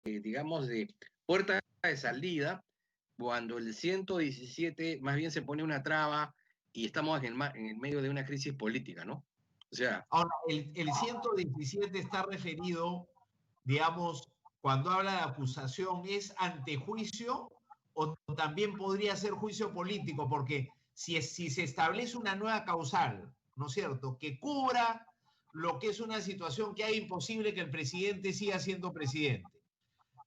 digamos, de puerta de salida, cuando el 117 más bien se pone una traba y estamos en el medio de una crisis política, ¿no? O sea, ahora, el 117 está referido, digamos, cuando habla de acusación, ¿es antejuicio o también podría ser juicio político? Porque si se establece una nueva causal, ¿no es cierto?, que cubra lo que es una situación que haga imposible que el presidente siga siendo presidente,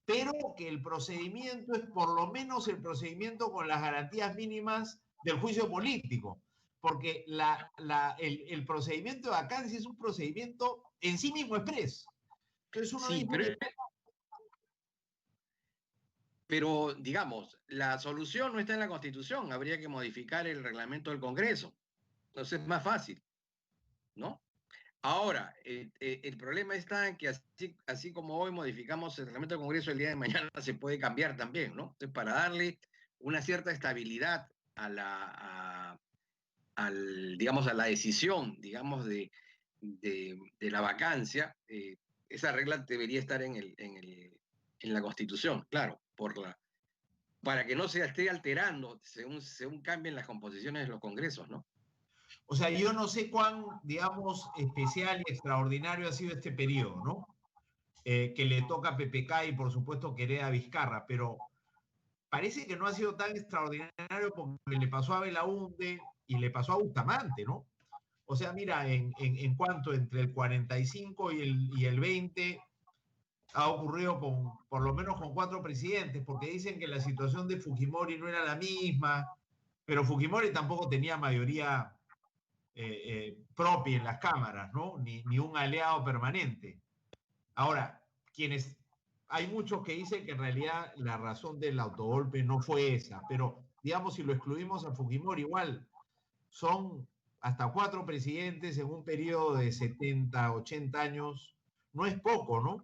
pero que el procedimiento es por lo menos el procedimiento con las garantías mínimas del juicio político, porque el procedimiento de vacancia es un procedimiento en sí mismo expreso. Entonces uno sí, dice, pero digamos, la solución no está en la Constitución, habría que modificar el reglamento del Congreso. Entonces es más fácil, ¿no? Ahora, el problema está en que así como hoy modificamos el reglamento del Congreso, el día de mañana se puede cambiar también, ¿no? Entonces, para darle una cierta estabilidad digamos, a la decisión, digamos, de la vacancia, esa regla debería estar en la Constitución, claro, para que no se esté alterando según cambien las composiciones de los congresos, ¿no? o sea, yo no sé cuán, digamos, especial y extraordinario ha sido este periodo, ¿no? Que le toca a PPK y por supuesto que hereda Vizcarra, pero parece que no ha sido tan extraordinario porque le pasó a Belaúnde y le pasó a Bustamante, ¿no? O sea, mira, en cuanto entre el 45 y el 20 ha ocurrido por lo menos con 4 presidentes, porque dicen que la situación de Fujimori no era la misma, pero Fujimori tampoco tenía mayoría propia en las cámaras, ¿no? Ni un aliado permanente. Ahora, hay muchos que dicen que en realidad la razón del autogolpe no fue esa, pero digamos, si lo excluimos a Fujimori, igual son hasta 4 presidentes en un periodo de 70, 80 años, no es poco, ¿no?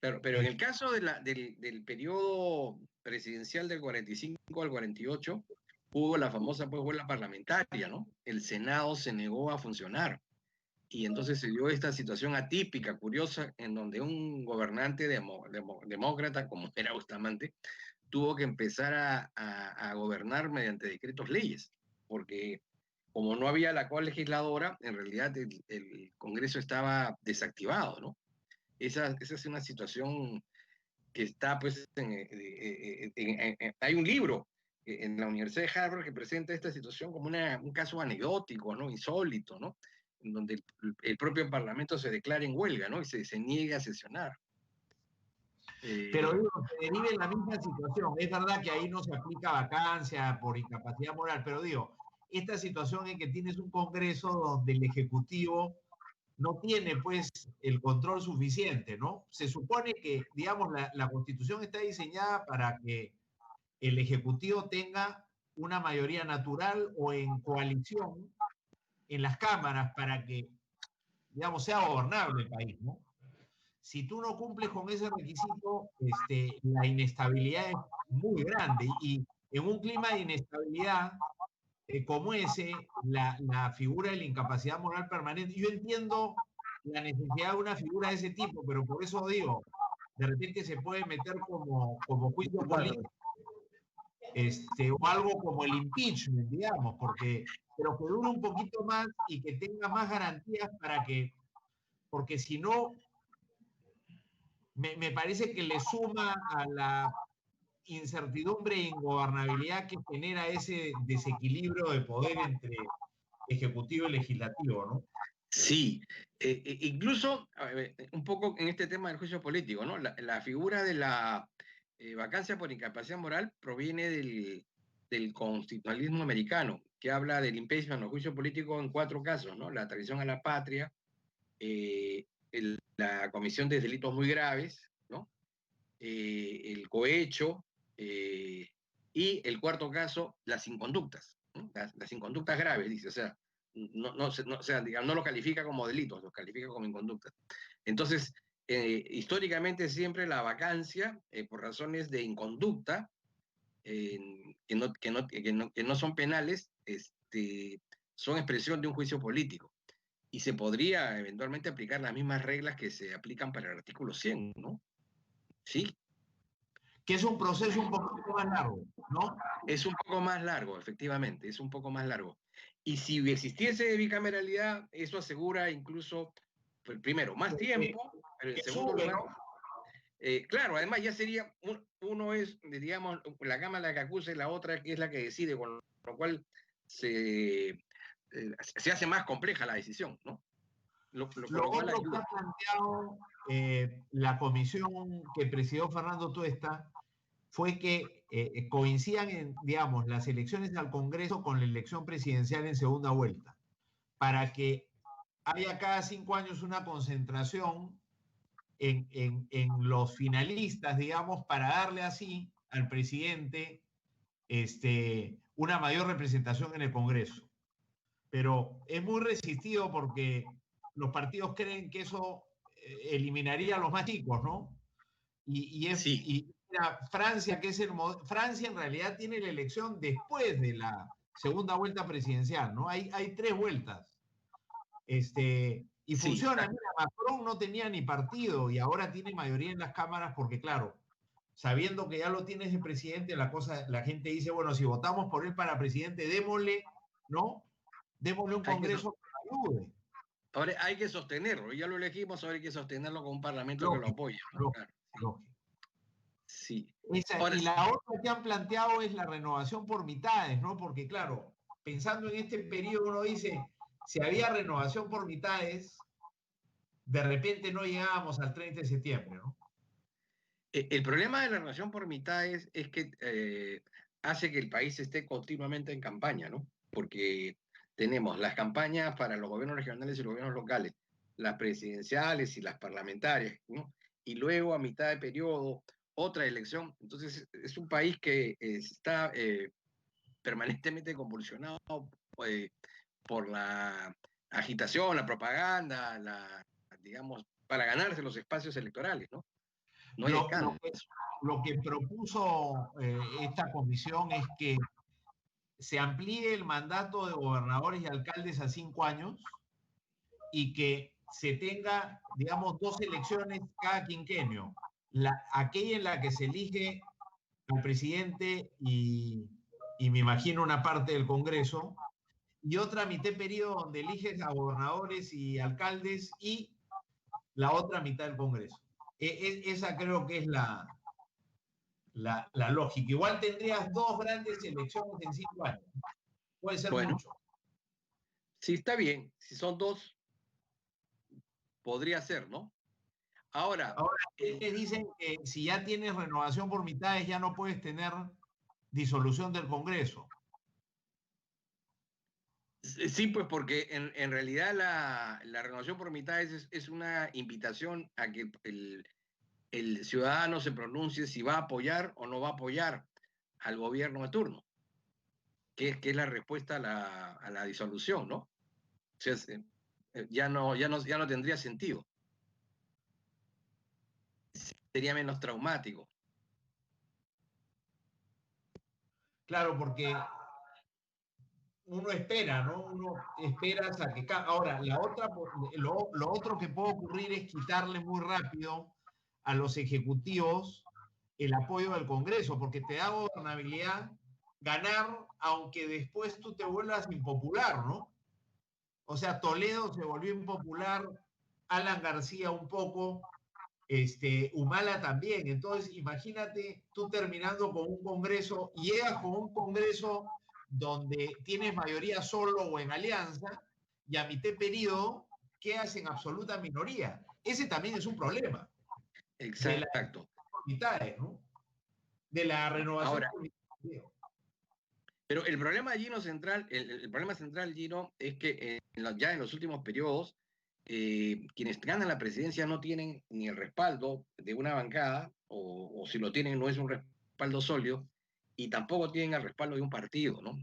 Pero en el caso del periodo presidencial del 45 al 48, hubo la famosa pues, huelga parlamentaria, ¿no? El Senado se negó a funcionar. Y entonces se dio esta situación atípica, curiosa, en donde un gobernante demócrata, como era Bustamante, tuvo que empezar a gobernar mediante decretos leyes, porque como no había la cual legisladora, en realidad el Congreso estaba desactivado, ¿no? Esa es una situación que está, pues, hay un libro en la Universidad de Harvard que presenta esta situación como un caso anecdótico, ¿no? Insólito, ¿no? En donde el propio Parlamento se declara en huelga, ¿no? Y se niega a sesionar. Pero digo, se deriva en la misma situación. Es verdad que ahí no se aplica vacancia por incapacidad moral, pero digo, esta situación en que tienes un Congreso donde el Ejecutivo no tiene pues el control suficiente, ¿no? Se supone que, digamos, la Constitución está diseñada para que el Ejecutivo tenga una mayoría natural o en coalición en las cámaras para que, digamos, sea gobernable el país, ¿no? Si tú no cumples con ese requisito, la inestabilidad es muy grande y en un clima de inestabilidad como ese, la figura de la incapacidad moral permanente, yo entiendo la necesidad de una figura de ese tipo, pero por eso digo, de repente se puede meter como juicio político, o algo como el impeachment, digamos, pero que dure un poquito más y que tenga más garantías porque si no, me parece que le suma a la incertidumbre e ingobernabilidad que genera ese desequilibrio de poder entre ejecutivo y legislativo, ¿no? Sí, incluso un poco en este tema del juicio político, ¿no? La figura de la vacancia por incapacidad moral proviene del constitucionalismo americano, que habla del impeachment o juicio político en 4 casos, ¿no? La traición a la patria, la comisión de delitos muy graves, ¿no? El cohecho y el 4º caso, las inconductas, ¿no? Las inconductas graves, dice, o sea, o sea, digamos, no lo califica como delitos, lo califica como inconductas. Entonces, históricamente siempre la vacancia, por razones de inconducta, que no son penales, son expresión de un juicio político. Y se podría eventualmente aplicar las mismas reglas que se aplican para el artículo 100, ¿no? Sí, Que es un proceso un poquito más largo, ¿no? Es un poco más largo, efectivamente, es un poco más largo. Y si existiese bicameralidad, eso asegura incluso, primero, más tiempo, pero en segundo sube, lugar, ¿no? claro, además ya sería, uno es, digamos, la Cámara que acusa y la otra que es la que decide, con lo cual se hace más compleja la decisión, ¿no? Lo Cual otro que ayuda. ha planteado la comisión que presidió Fernando Tuesta fue que coincidan, digamos, las elecciones al Congreso con la elección presidencial en segunda vuelta, para que haya cada 5 años una concentración en los finalistas, digamos, para darle así al presidente una mayor representación en el Congreso. Pero es muy resistido porque los partidos creen que eso eliminaría a los más chicos, ¿no? Sí. Y mira, Francia, que es Francia en realidad tiene la elección después de la segunda vuelta presidencial, ¿no? Hay 3 vueltas. Y Sí. funciona. Mira, Macron no tenía ni partido y ahora tiene mayoría en las cámaras porque, claro, sabiendo que ya lo tienes de presidente, la gente dice, bueno, si votamos por él para presidente, démosle, ¿no? Démosle un Congreso que ayude. Ahora hay que sostenerlo, ya lo elegimos, ahora hay que sostenerlo con un parlamento que lo apoye, ¿no? Claro, sí. Ahora, y la otra que han planteado es la renovación por mitades, ¿no? Porque, claro, pensando en este periodo, uno dice, si había renovación por mitades, de repente no llegábamos al 30 de septiembre, ¿no? el problema de la renovación por mitades es que hace que el país esté continuamente en campaña, ¿no? Porque tenemos las campañas para los gobiernos regionales y los gobiernos locales, las presidenciales y las parlamentarias, ¿no? Y luego a mitad de periodo, otra elección. Entonces, es un país que está permanentemente convulsionado por la agitación, la propaganda, digamos, para ganarse los espacios electorales, ¿no? No hay descanso. Lo que propuso esta comisión es que se amplíe el mandato de gobernadores y alcaldes a 5 años y que se tenga, digamos, 2 elecciones cada quinquenio. Aquella en la que se elige al presidente y me imagino una parte del Congreso, y otra mitad de periodo donde eliges a gobernadores y alcaldes y la otra mitad del Congreso. Esa creo que es la lógica. Igual tendrías 2 grandes elecciones en 5 años. Puede ser mucho. Sí, está bien. Si son 2, podría ser, ¿no? Ahora ustedes dicen que si ya tienes renovación por mitades, ya no puedes tener disolución del Congreso. Sí, pues porque en realidad la renovación por mitades es una invitación a que el ciudadano se pronuncie si va a apoyar o no va a apoyar al gobierno de turno, que es la respuesta a la disolución, ¿no? O sea, ya no tendría sentido. Sería menos traumático. Claro, porque uno espera, ¿no? Uno espera a que... Ahora, lo otro que puede ocurrir es quitarle muy rápido a los ejecutivos el apoyo del Congreso, porque te da gobernabilidad ganar, aunque después tú te vuelvas impopular, ¿no? O sea, Toledo se volvió impopular, Alan García un poco, Humala también. Entonces, imagínate tú terminando con un Congreso, llegas con un Congreso donde tienes mayoría solo o en alianza, y a mitad periodo quedas en absoluta minoría. Ese también es un problema. Exacto. ¿No? De la renovación. Ahora, pero el problema, Gino, central, el problema central, Gino, es que ya en los últimos periodos, quienes ganan la presidencia no tienen ni el respaldo de una bancada, o si lo tienen no es un respaldo sólido, y tampoco tienen el respaldo de un partido, ¿no?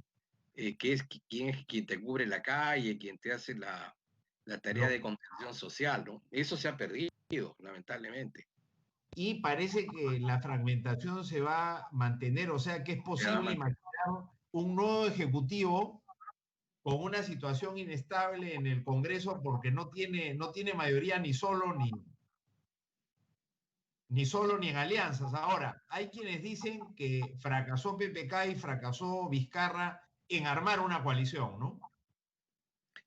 Que es quien te cubre la calle, quien te hace la tarea de contención social, ¿no? Eso se ha perdido, lamentablemente. Y parece que la fragmentación se va a mantener, o sea que es posible imaginar un nuevo ejecutivo con una situación inestable en el Congreso porque no tiene mayoría ni solo ni... ni solo ni en alianzas. Ahora, hay quienes dicen que fracasó PPK y fracasó Vizcarra en armar una coalición, ¿no?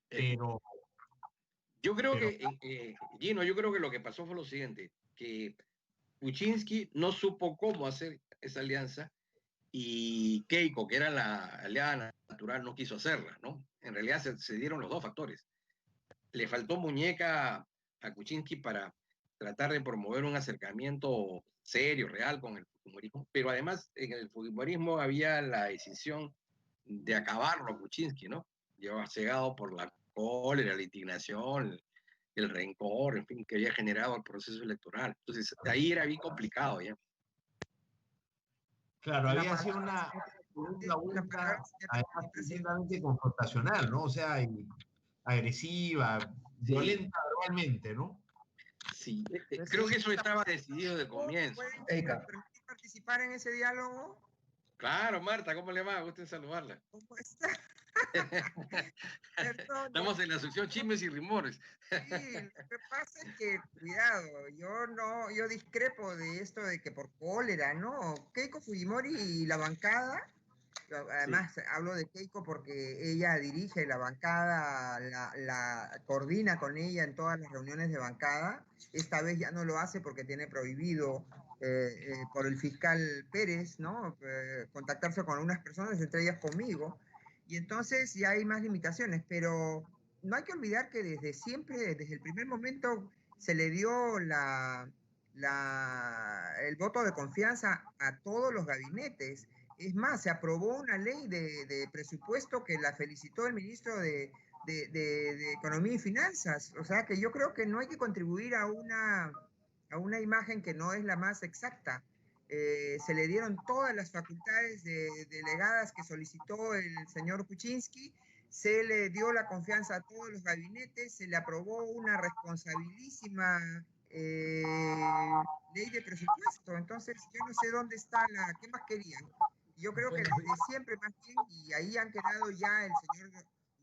Eh, Pero, yo creo pero que, Gino, yo creo que lo que pasó fue lo siguiente, que Kuczynski no supo cómo hacer esa alianza y Keiko, que era la aliada natural, no quiso hacerla, ¿no? En realidad se dieron los dos factores. Le faltó muñeca a Kuczynski para tratar de promover un acercamiento serio, real con el fujimorismo, pero además en el fujimorismo había la decisión de acabarlo a Kuczynski, ¿no? Llevaba cegado por la cólera, la indignación, el rencor, en fin, que había generado el proceso electoral. Entonces, ahí era bien complicado ya. claro, La había sido palabra, una la palabra, vuelta, además, señor presidente. tremendamente confrontacional, ¿no? O sea, agresiva, Sí, violenta verbalmente, ¿no? sí. Creo que eso estaba decidido de comienzo. ¿Pueden Eika. permitir participar en ese diálogo? Claro, Marta, ¿cómo le va? Gusto en saludarla. ¿Cómo está? Perdón, Estamos en la sección chismes y rumores. sí, lo que pasa es que, cuidado, yo discrepo de esto de que por cólera, ¿no? Keiko Fujimori y la bancada, además hablo de Keiko porque ella dirige la bancada, la coordina con ella en todas las reuniones de bancada. Esta vez ya no lo hace porque tiene prohibido por el fiscal Pérez, ¿no? Contactarse con algunas personas, entre ellas conmigo. Y entonces ya hay más limitaciones, pero no hay que olvidar que desde siempre, desde el primer momento, se le dio el voto de confianza a todos los gabinetes. Es más, se aprobó una ley de presupuesto que la felicitó el ministro de Economía y Finanzas. O sea que yo creo que no hay que contribuir a una imagen que no es la más exacta. Se le dieron todas las facultades delegadas que solicitó el señor Kuczynski, se le dio la confianza a todos los gabinetes, se le aprobó una responsabilísima ley de presupuesto. Entonces, yo no sé dónde está ¿qué más querían? Yo creo que desde siempre más bien, y ahí han quedado ya el señor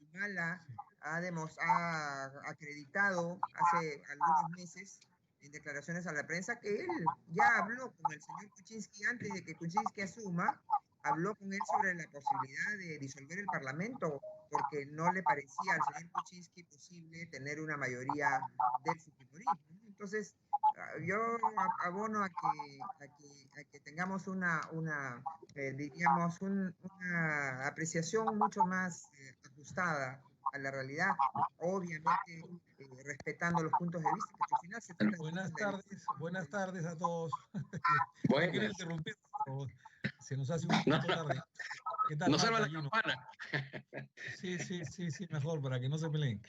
Humala ha acreditado hace algunos meses en declaraciones a la prensa que él ya habló con el señor Kuczynski antes de que Kuczynski asuma, habló con él sobre la posibilidad de disolver el Parlamento porque no le parecía al señor Kuczynski posible tener una mayoría del fujimorismo. Entonces, yo abono a que tengamos diríamos, una apreciación mucho más ajustada a la realidad, obviamente respetando los puntos de vista, porque al final se trata de Buenas tardes a todos. Bueno, No quiero interrumpir, pero se nos hace un poquito tarde. ¿Qué tal, no salva Marta, la Gino? campana. Sí, mejor, para que no se peleen.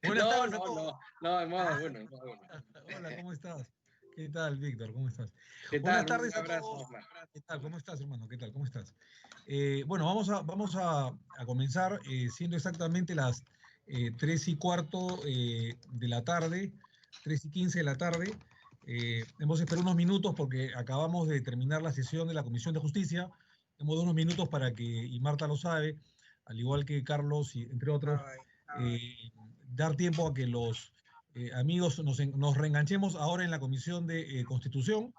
Buenas tardes a todos. Bueno. Hola, ¿cómo estás? ¿Qué tal, Víctor? ¿Cómo estás? ¿Qué Buenas tal? tardes a todos. ¿Qué tal? ¿Cómo estás, hermano? ¿Qué tal? ¿Cómo estás? Bueno, vamos a comenzar siendo exactamente las 3:15 de la tarde, 3:15 de la tarde. Hemos esperado unos minutos porque acabamos de terminar la sesión de la Comisión de Justicia. Hemos dado unos minutos para que, y Marta lo sabe, al igual que Carlos y entre otros, dar tiempo a que los amigos nos reenganchemos ahora en la Comisión de Constitución.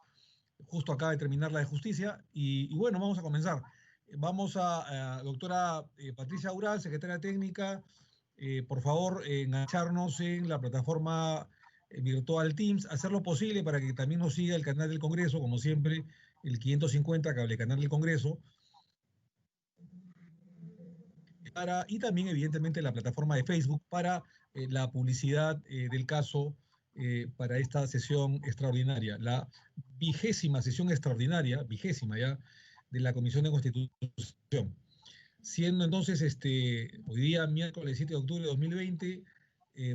Justo acaba de terminar la de Justicia. Y bueno, vamos a comenzar. Vamos a doctora Patricia Ural, secretaria técnica, por favor, engancharnos en la plataforma virtual Teams, hacer lo posible para que también nos siga el canal del Congreso, como siempre, el 550, cable canal del Congreso, y también, evidentemente, la plataforma de Facebook para la publicidad del caso para esta sesión extraordinaria, la 20ª sesión extraordinaria, 20ª ya, de la Comisión de Constitución. Siendo entonces hoy día, miércoles 7 de octubre de 2020,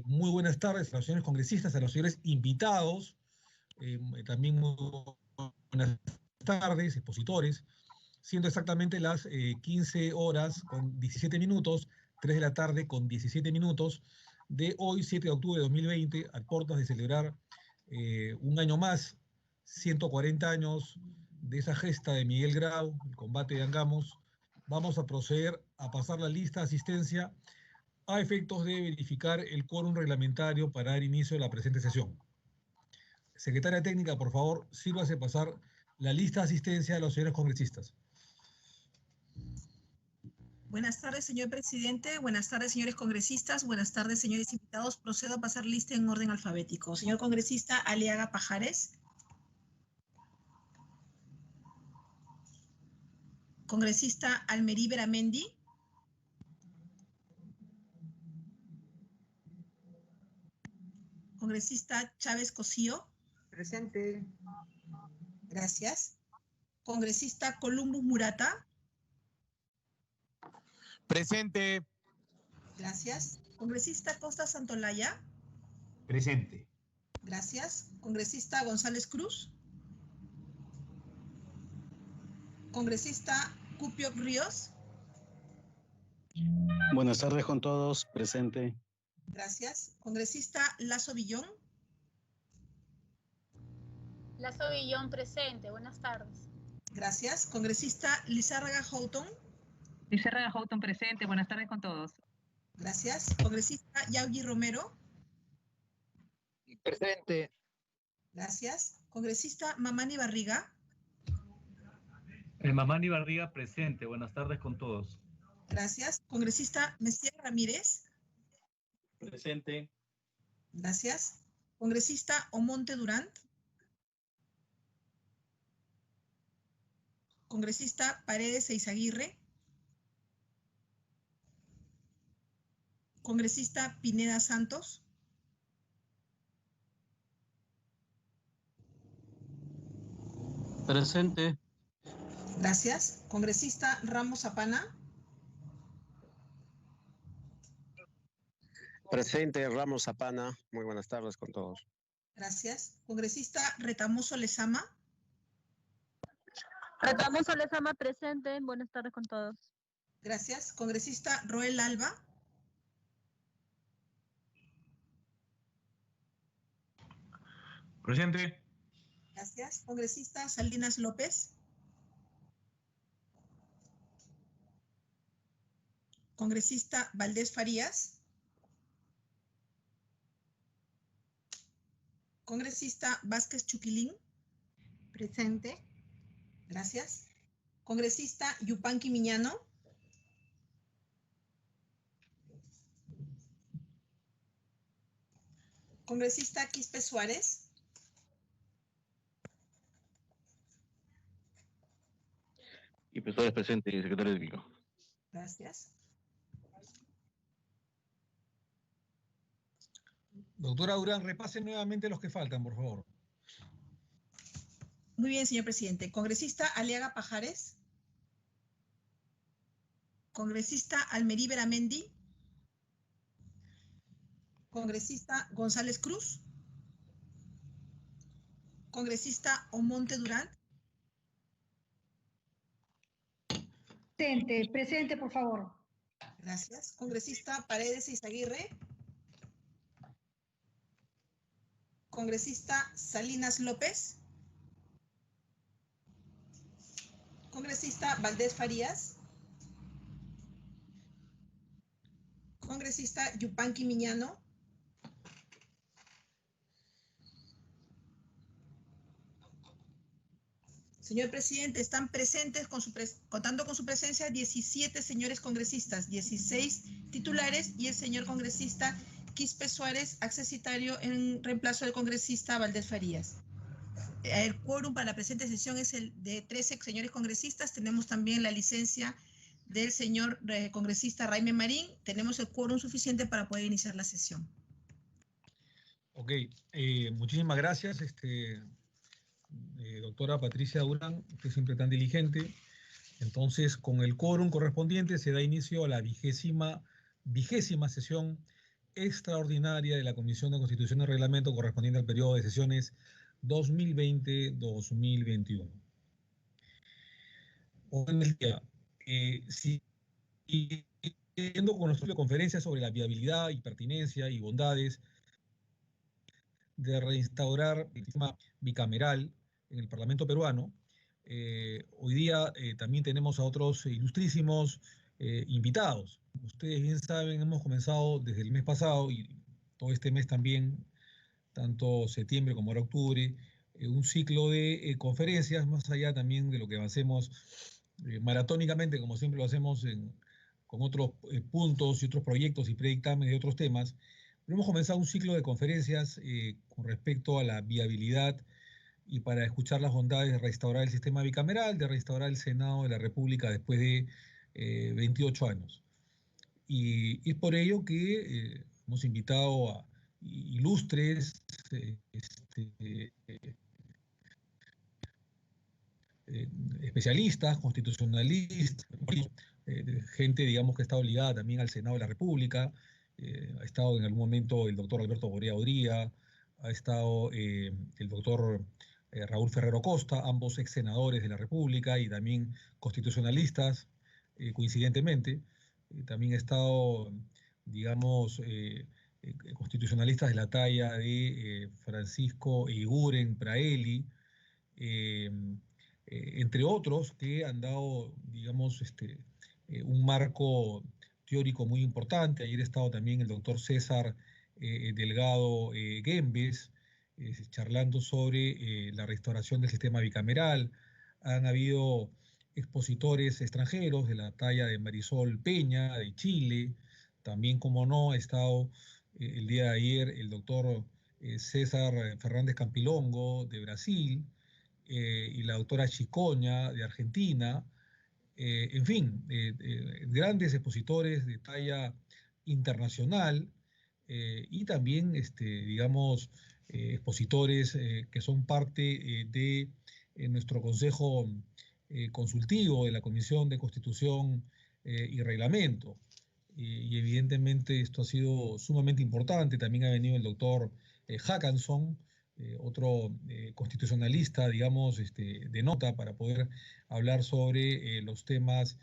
muy buenas tardes a los señores congresistas, a los señores invitados, también muy buenas tardes, expositores, siendo exactamente las 15 horas con 17 minutos, 3 de la tarde con 17 minutos, de hoy, 7 de octubre de 2020, a puertas de celebrar un año más, 140 años de esa gesta de Miguel Grau, el combate de Angamos. Vamos a proceder a pasar la lista de asistencia a efectos de verificar el quórum reglamentario para dar inicio a la presente sesión. Secretaria técnica, por favor, sírvase pasar la lista de asistencia de los señores congresistas. Buenas tardes, señor presidente. Buenas tardes, señores congresistas. Buenas tardes, señores invitados. Procedo a pasar lista en orden alfabético. Señor congresista Aliaga Pajares. Congresista Almerí Beramendi. Congresista Chávez Cosío. Presente. Gracias. Congresista Columbus Murata. Presente. Gracias. Congresista Costa Santolaya. Presente. Gracias. Congresista González Cruz. Congresista Cupio Ríos. Buenas tardes con todos, presente. Gracias. Congresista Lazo Villón. Lazo Villón presente. Buenas tardes. Gracias. Congresista Lizárraga Houghton. Lizárraga Houghton presente. Buenas tardes con todos. Gracias. Congresista Yaugui Romero. Presente. Gracias. Congresista Mamani Barriga. Mamani Barriga presente. Buenas tardes con todos. Gracias. Congresista Messier Ramírez. Presente. Gracias. Congresista Omonte Durant. Congresista Paredes Eizaguirre. Congresista Pineda Santos. Presente. Gracias. Congresista Ramos Zapana. Presente, Ramos Zapana. Muy buenas tardes con todos. Gracias. Congresista Retamoso Lezama. Retamoso Lezama presente. Buenas tardes con todos. Gracias. Congresista Roel Alba. Presente. Gracias. Congresista Salinas López. Congresista Valdés Farías. Congresista Vázquez Chuquilín. Presente. Gracias. Congresista Yupanqui Miñano. Congresista Quispe Suárez. Y Suárez presente, secretario técnico. Gracias. Doctora Durán, repase nuevamente los que faltan, por favor. Muy bien, señor presidente. Congresista Aliaga Pajares. Congresista Almerí Beramendi. Congresista González Cruz. Congresista Omonte Durant. Presente, presente, por favor. Gracias. Congresista Paredes Eizaguirre. Congresista Salinas López. Congresista Valdés Farías. Congresista Yupanqui Miñano. Señor presidente, están presentes, contando con su presencia, 17 señores congresistas, 16 titulares y el señor congresista Quispe Suárez, accesitario en reemplazo del congresista Valdés Farías. El quórum para la presente sesión es el de 13 señores congresistas. Tenemos también la licencia del señor congresista Raime Marín. Tenemos el quórum suficiente para poder iniciar la sesión. Ok, muchísimas gracias, doctora Patricia Durán, usted siempre tan diligente. Entonces, con el quórum correspondiente se da inicio a la vigésima sesión extraordinaria de la Comisión de Constitución y Reglamento correspondiente al periodo de sesiones 2020-2021. Hoy en el día, siguiendo con nuestra conferencia sobre la viabilidad y pertinencia y bondades de reinstaurar el sistema bicameral en el Parlamento peruano, hoy día también tenemos a otros ilustrísimos invitados. Ustedes bien saben, hemos comenzado desde el mes pasado y todo este mes también tanto septiembre como ahora octubre, un ciclo de conferencias, más allá también de lo que avancemos maratónicamente, como siempre lo hacemos con otros puntos y otros proyectos y predictámenes de otros temas. Pero hemos comenzado un ciclo de conferencias con respecto a la viabilidad y para escuchar las bondades de restaurar el sistema bicameral, de restaurar el Senado de la República después de 28 años. Y es por ello que hemos invitado a ilustres especialistas, constitucionalistas, gente, digamos, que está ligada también al Senado de la República. Ha estado en algún momento el doctor Alberto Gorea Odría, ha estado el doctor Raúl Ferrero Costa, ambos ex senadores de la República y también constitucionalistas, coincidentemente. También ha estado, digamos, constitucionalistas de la talla de Francisco Eguren Praeli, entre otros que han dado, digamos, un marco teórico muy importante. Ayer ha estado también el doctor César Delgado Gembes, charlando sobre la restauración del sistema bicameral. Han habido expositores extranjeros de la talla de Marisol Peña, de Chile. También, como no, ha estado el día de ayer el doctor César Fernández Campilongo, de Brasil, y la doctora Chicoña, de Argentina. En fin, grandes expositores de talla internacional, y también, digamos, expositores que son parte de nuestro Consejo Consultivo de la Comisión de Constitución y Reglamento. Y evidentemente esto ha sido sumamente importante. También ha venido el doctor Hackanson, otro constitucionalista, digamos, de nota, para poder hablar sobre los temas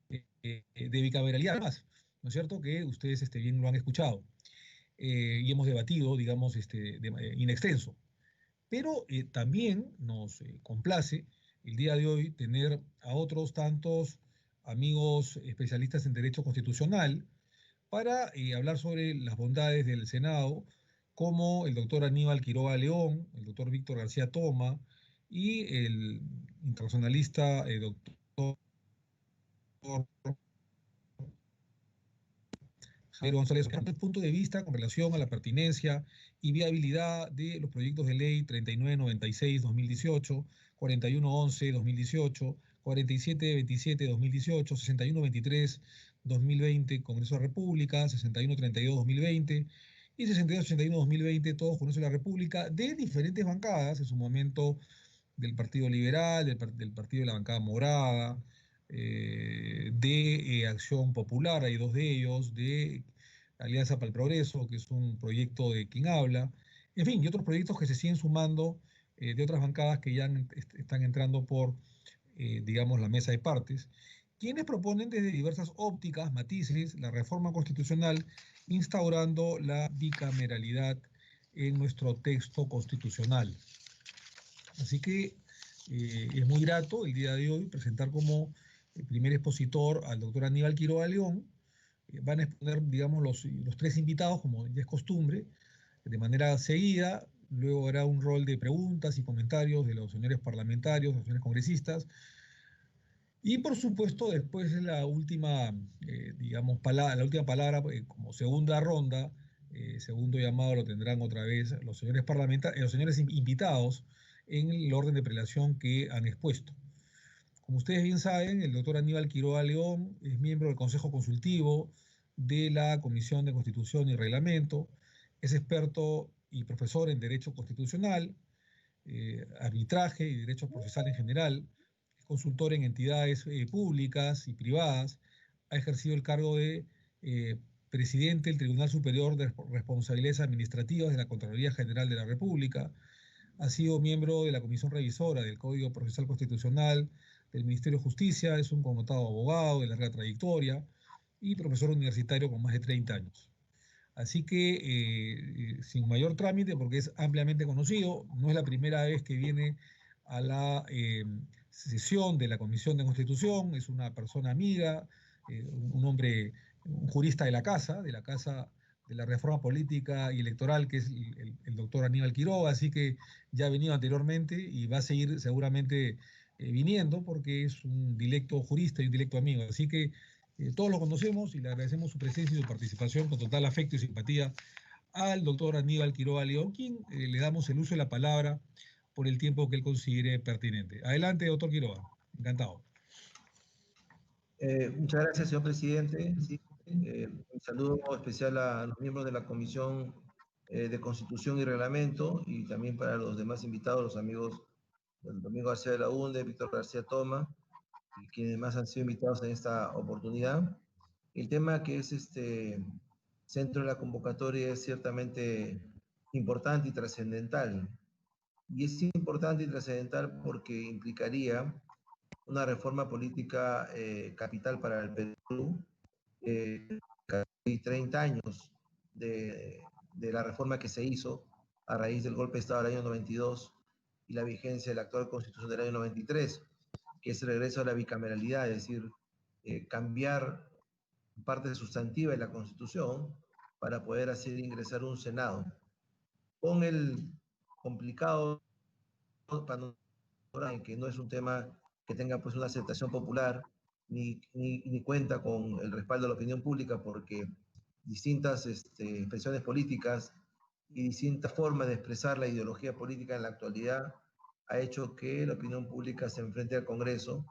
de bicameralidad, más, ¿no es cierto? Que ustedes bien lo han escuchado y hemos debatido, digamos, in extenso. Pero también nos complace el día de hoy tener a otros tantos amigos especialistas en derecho constitucional para hablar sobre las bondades del Senado, como el doctor Aníbal Quiroga León, el doctor Víctor García Toma y el internacionalista doctor Javier González, desde el punto de vista con relación a la pertinencia y viabilidad de los proyectos de ley 3996-2018, 4111-2018, 4727-2018, 6123-2020, Congreso de la República, 6132-2020 y 6281-2020, todos Congreso de la República, de diferentes bancadas, en su momento del Partido Liberal, del Partido de la Bancada Morada, de Acción Popular, hay dos de ellos, de Alianza para el Progreso, que es un proyecto de quien habla, en fin, y otros proyectos que se siguen sumando de otras bancadas que ya están entrando por, digamos, la mesa de partes, quienes proponen desde diversas ópticas, matices, la reforma constitucional, instaurando la bicameralidad en nuestro texto constitucional. Así que es muy grato el día de hoy presentar como el primer expositor al doctor Aníbal Quiroga León. Van a exponer, digamos, los tres invitados, como ya es costumbre, de manera seguida. Luego habrá un rol de preguntas y comentarios de los señores parlamentarios, los señores congresistas. Y, por supuesto, después de la última, digamos, la última palabra, como segunda ronda, segundo llamado lo tendrán otra vez los señores parlamentarios, los señores invitados en el orden de prelación que han expuesto. Como ustedes bien saben, el doctor Aníbal Quiroga León es miembro del Consejo Consultivo de la Comisión de Constitución y Reglamento, es experto y profesor en Derecho Constitucional, Arbitraje y Derecho Procesal en general, es consultor en entidades públicas y privadas, ha ejercido el cargo de presidente del Tribunal Superior de Responsabilidades Administrativas de la Contraloría General de la República, ha sido miembro de la Comisión Revisora del Código Procesal Constitucional del Ministerio de Justicia, es un connotado abogado de larga trayectoria y profesor universitario con más de 30 años. Así que, sin mayor trámite, porque es ampliamente conocido, no es la primera vez que viene a la sesión de la Comisión de Constitución, es una persona amiga, un hombre, un jurista de la casa la reforma política y electoral, que es el doctor Aníbal Quiroga, así que ya ha venido anteriormente y va a seguir seguramente viniendo porque es un directo jurista y un directo amigo. Así que todos lo conocemos y le agradecemos su presencia y su participación con total afecto y simpatía al doctor Aníbal Quiroga León, quien le damos el uso de la palabra por el tiempo que él considere pertinente. Adelante, doctor Quiroga. Encantado. Muchas gracias, señor presidente. Sí, un saludo especial a los miembros de la Comisión de Constitución y Reglamento y también para los demás invitados, los amigos Domingo García de la UNDE, Víctor García Toma y quienes más han sido invitados en esta oportunidad. El tema que es centro de la convocatoria es ciertamente importante y trascendental. Y es importante y trascendental porque implicaría una reforma política capital para el Perú, casi 30 años de la reforma que se hizo a raíz del golpe de Estado del año 92 y la vigencia de la actual Constitución del año 93, que es el regreso a la bicameralidad, es decir, cambiar parte sustantiva de la Constitución para poder hacer ingresar un Senado. Con el complicado panorama en que no es un tema que tenga pues una aceptación popular ni cuenta con el respaldo de la opinión pública porque distintas expresiones políticas y distintas formas de expresar la ideología política en la actualidad ha hecho que la opinión pública se enfrente al Congreso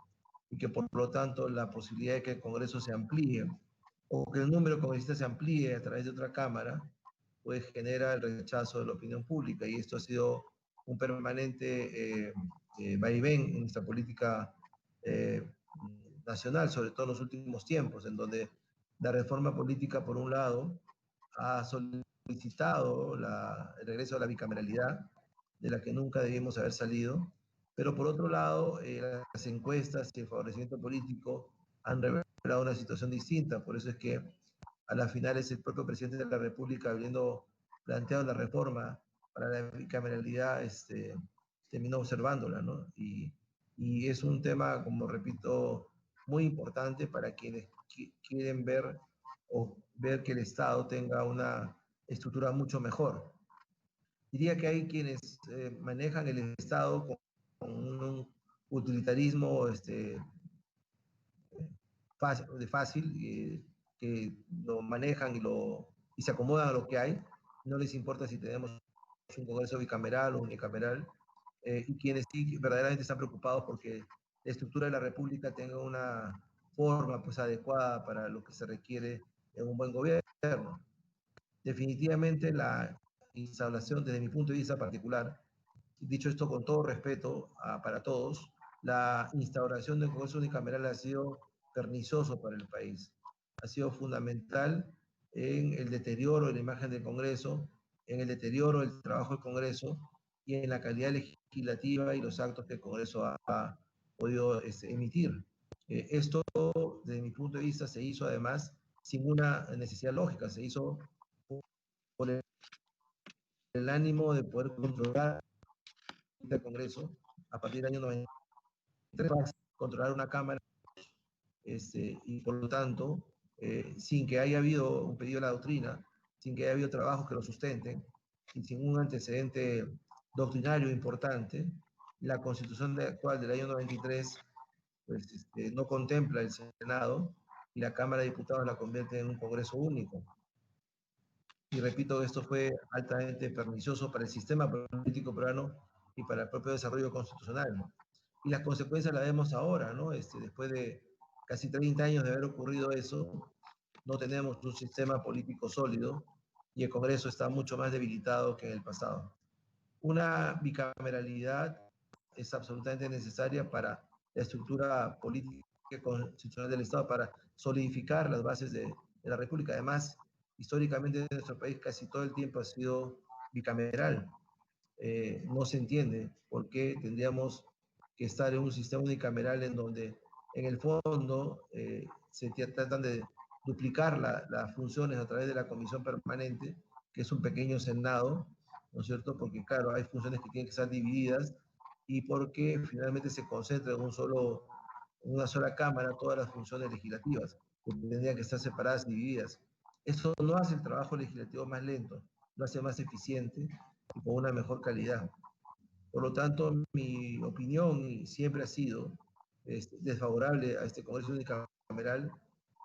y que por lo tanto la posibilidad de que el Congreso se amplíe o que el número de congresistas se amplíe a través de otra Cámara, pues genera el rechazo de la opinión pública y esto ha sido un permanente vaivén en nuestra política nacional, sobre todo en los últimos tiempos, en donde la reforma política, por un lado, ha solicitado el regreso a la bicameralidad, de la que nunca debimos haber salido, pero por otro lado, las encuestas y el favorecimiento político han revelado una situación distinta, por eso es que a la final es el propio presidente de la República habiendo planteado la reforma para la bicameralidad, terminó observándola, ¿no? Y es un tema, como repito, muy importante para quienes quieren ver o ver que el Estado tenga una estructura mucho mejor. Diría que hay quienes manejan el Estado con un utilitarismo fácil, que lo manejan y se acomodan a lo que hay. No les importa si tenemos un Congreso bicameral o unicameral, y quienes sí verdaderamente están preocupados porque la estructura de la República tenga una forma pues adecuada para lo que se requiere en un buen gobierno. Definitivamente la instalación, desde mi punto de vista particular, dicho esto con todo respeto para todos, la instauración del Congreso unicameral ha sido pernicioso para el país. Ha sido fundamental en el deterioro de la imagen del Congreso, en el deterioro del trabajo del Congreso y en la calidad legislativa y los actos que el Congreso ha podido emitir. Esto, desde mi punto de vista, se hizo además sin una necesidad lógica, se hizo por el ánimo de poder controlar el Congreso a partir del año 93, controlar una Cámara, y por lo tanto, sin que haya habido un pedido de la doctrina, sin que haya habido trabajos que lo sustenten, y sin un antecedente doctrinario importante, la Constitución actual del año 93 pues, no contempla el Senado y la Cámara de Diputados la convierte en un Congreso único. Y repito, esto fue altamente pernicioso para el sistema político peruano y para el propio desarrollo constitucional, ¿no? Y las consecuencias las vemos ahora, ¿no? Después de casi 30 años de haber ocurrido eso, no tenemos un sistema político sólido y el Congreso está mucho más debilitado que en el pasado. Una bicameralidad es absolutamente necesaria para la estructura política constitucional del Estado, para solidificar las bases de la República. Además, históricamente en nuestro país casi todo el tiempo ha sido bicameral. No se entiende por qué tendríamos que estar en un sistema unicameral en donde en el fondo se tratan de duplicar las funciones a través de la comisión permanente, que es un pequeño Senado, ¿no es cierto? Porque claro, hay funciones que tienen que ser divididas y porque finalmente se concentra en una sola Cámara todas las funciones legislativas, que tendrían que estar separadas y divididas. Eso no hace el trabajo legislativo más lento, lo hace más eficiente y con una mejor calidad. Por lo tanto, mi opinión siempre ha sido desfavorable a este Congreso unicameral,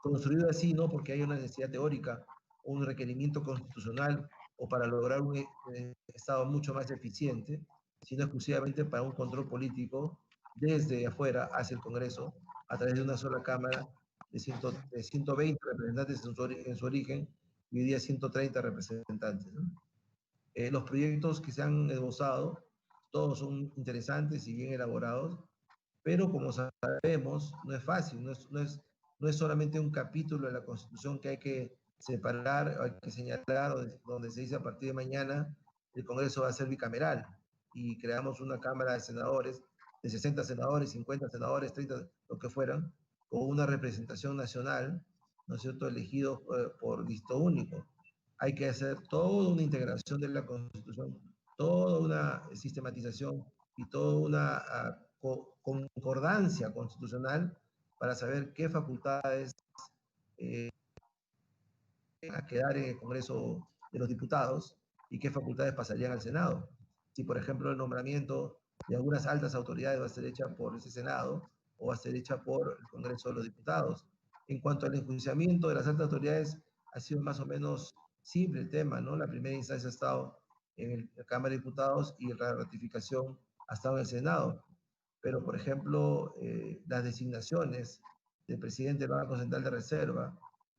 construido así no porque haya una necesidad teórica, un requerimiento constitucional o para lograr un Estado mucho más eficiente, sino exclusivamente para un control político desde afuera hacia el Congreso, a través de una sola Cámara de 120 representantes en su origen y hoy día 130 representantes, ¿no? Los proyectos que se han esbozado, todos son interesantes y bien elaborados, pero como sabemos, no es fácil, no es solamente un capítulo de la Constitución que hay que separar, hay que señalar, donde se dice a partir de mañana el Congreso va a ser bicameral y creamos una Cámara de Senadores, de 60 senadores, 50 senadores, 30, lo que fueran, con una representación nacional, ¿no es cierto?, elegidos por listo único. Hay que hacer toda una integración de la Constitución, toda una sistematización y toda una concordancia constitucional para saber qué facultades a quedar en el Congreso de los Diputados y qué facultades pasarían al Senado. Si, por ejemplo, el nombramiento de algunas altas autoridades va a ser hecha por ese Senado o va a ser hecha por el Congreso de los Diputados. En cuanto al enjuiciamiento de las altas autoridades, ha sido más o menos simple el tema, ¿no? La primera instancia ha estado en la Cámara de Diputados y la ratificación ha estado en el Senado. Pero, por ejemplo, las designaciones del presidente del Banco Central de Reserva,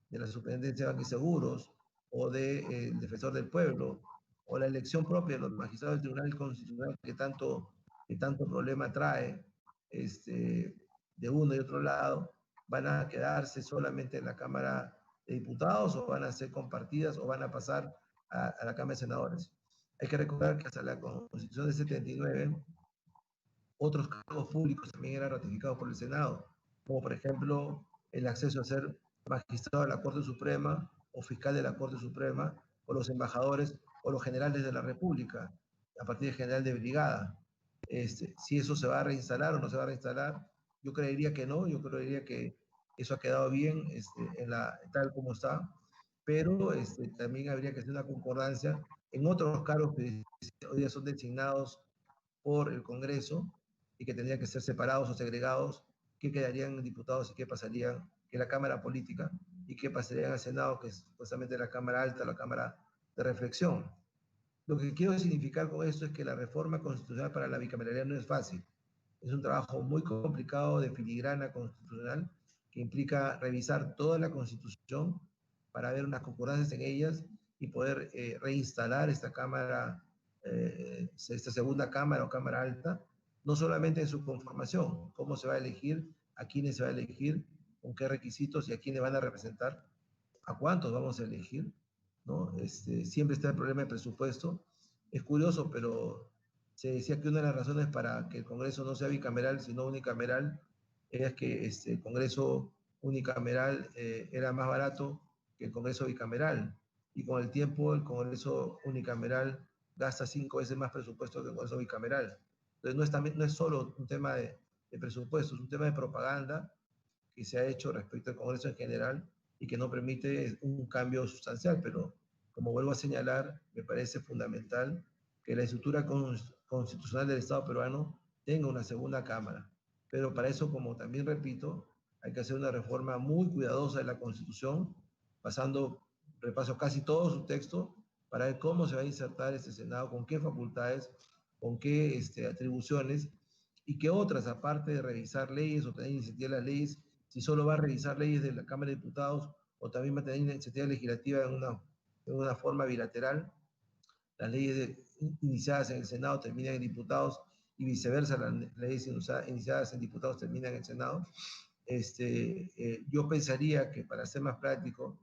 de la Superintendencia de Bancos y Seguros, o del Defensor del Pueblo, o la elección propia de los magistrados del Tribunal Constitucional que tanto problema trae de uno y otro lado, van a quedarse solamente en la Cámara de Diputados o van a ser compartidas o van a pasar a la Cámara de Senadores. Hay que recordar que hasta la Constitución de 79, otros cargos públicos también eran ratificados por el Senado, como por ejemplo el acceso a ser magistrado de la Corte Suprema o fiscal de la Corte Suprema, o los embajadores o los generales de la República, a partir de general de brigada. Si eso se va a reinstalar o no se va a reinstalar, yo creería que no, yo creería que eso ha quedado bien tal como está, pero también habría que hacer una concordancia en otros cargos que hoy día son designados por el Congreso y que tendrían que ser separados o segregados, qué quedarían diputados y qué pasarían en la Cámara Política y qué pasarían al Senado, que es justamente la Cámara Alta, la Cámara de Reflexión. Lo que quiero significar con esto es que la reforma constitucional para la bicameralidad no es fácil. Es un trabajo muy complicado de filigrana constitucional que implica revisar toda la Constitución para ver unas concordancias en ellas y poder reinstalar esta Cámara, esta segunda Cámara o Cámara Alta, no solamente en su conformación, cómo se va a elegir, a quiénes se va a elegir, con qué requisitos y a quiénes van a representar, a cuántos vamos a elegir, ¿no? Siempre está el problema de presupuesto. Es curioso, pero se decía que una de las razones para que el Congreso no sea bicameral, sino unicameral, era que el Congreso unicameral era más barato que el Congreso bicameral. Y con el tiempo, el Congreso unicameral gasta 5 veces más presupuesto que el Congreso bicameral. Entonces, no es solo un tema de presupuesto, es un tema de propaganda que se ha hecho respecto al Congreso en general y que no permite un cambio sustancial, pero como vuelvo a señalar, me parece fundamental que la estructura constitucional del Estado peruano tenga una segunda Cámara. Pero para eso, como también repito, hay que hacer una reforma muy cuidadosa de la Constitución, repaso casi todo su texto, para ver cómo se va a insertar este Senado, con qué facultades, con qué atribuciones, y que otras, aparte de revisar leyes o tener iniciativa de las leyes, si solo va a revisar leyes de la Cámara de Diputados o también va a tener iniciativa legislativa en una forma bilateral. Las leyes iniciadas en el Senado terminan en diputados y viceversa, las leyes iniciadas en diputados terminan en el Senado. Yo pensaría que para ser más práctico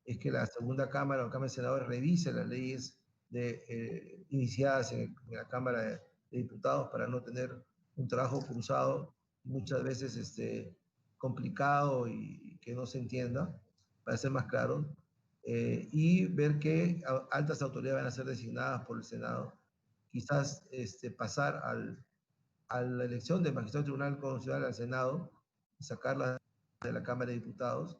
es que la segunda Cámara o Cámara de Senadores revise las leyes iniciadas en la Cámara de Diputados para no tener un trabajo cruzado, muchas veces complicado y que no se entienda, para ser más claro, y ver qué altas autoridades van a ser designadas por el Senado. Quizás pasar a la elección del magistrado del Tribunal Constitucional al Senado y sacarla de la Cámara de Diputados,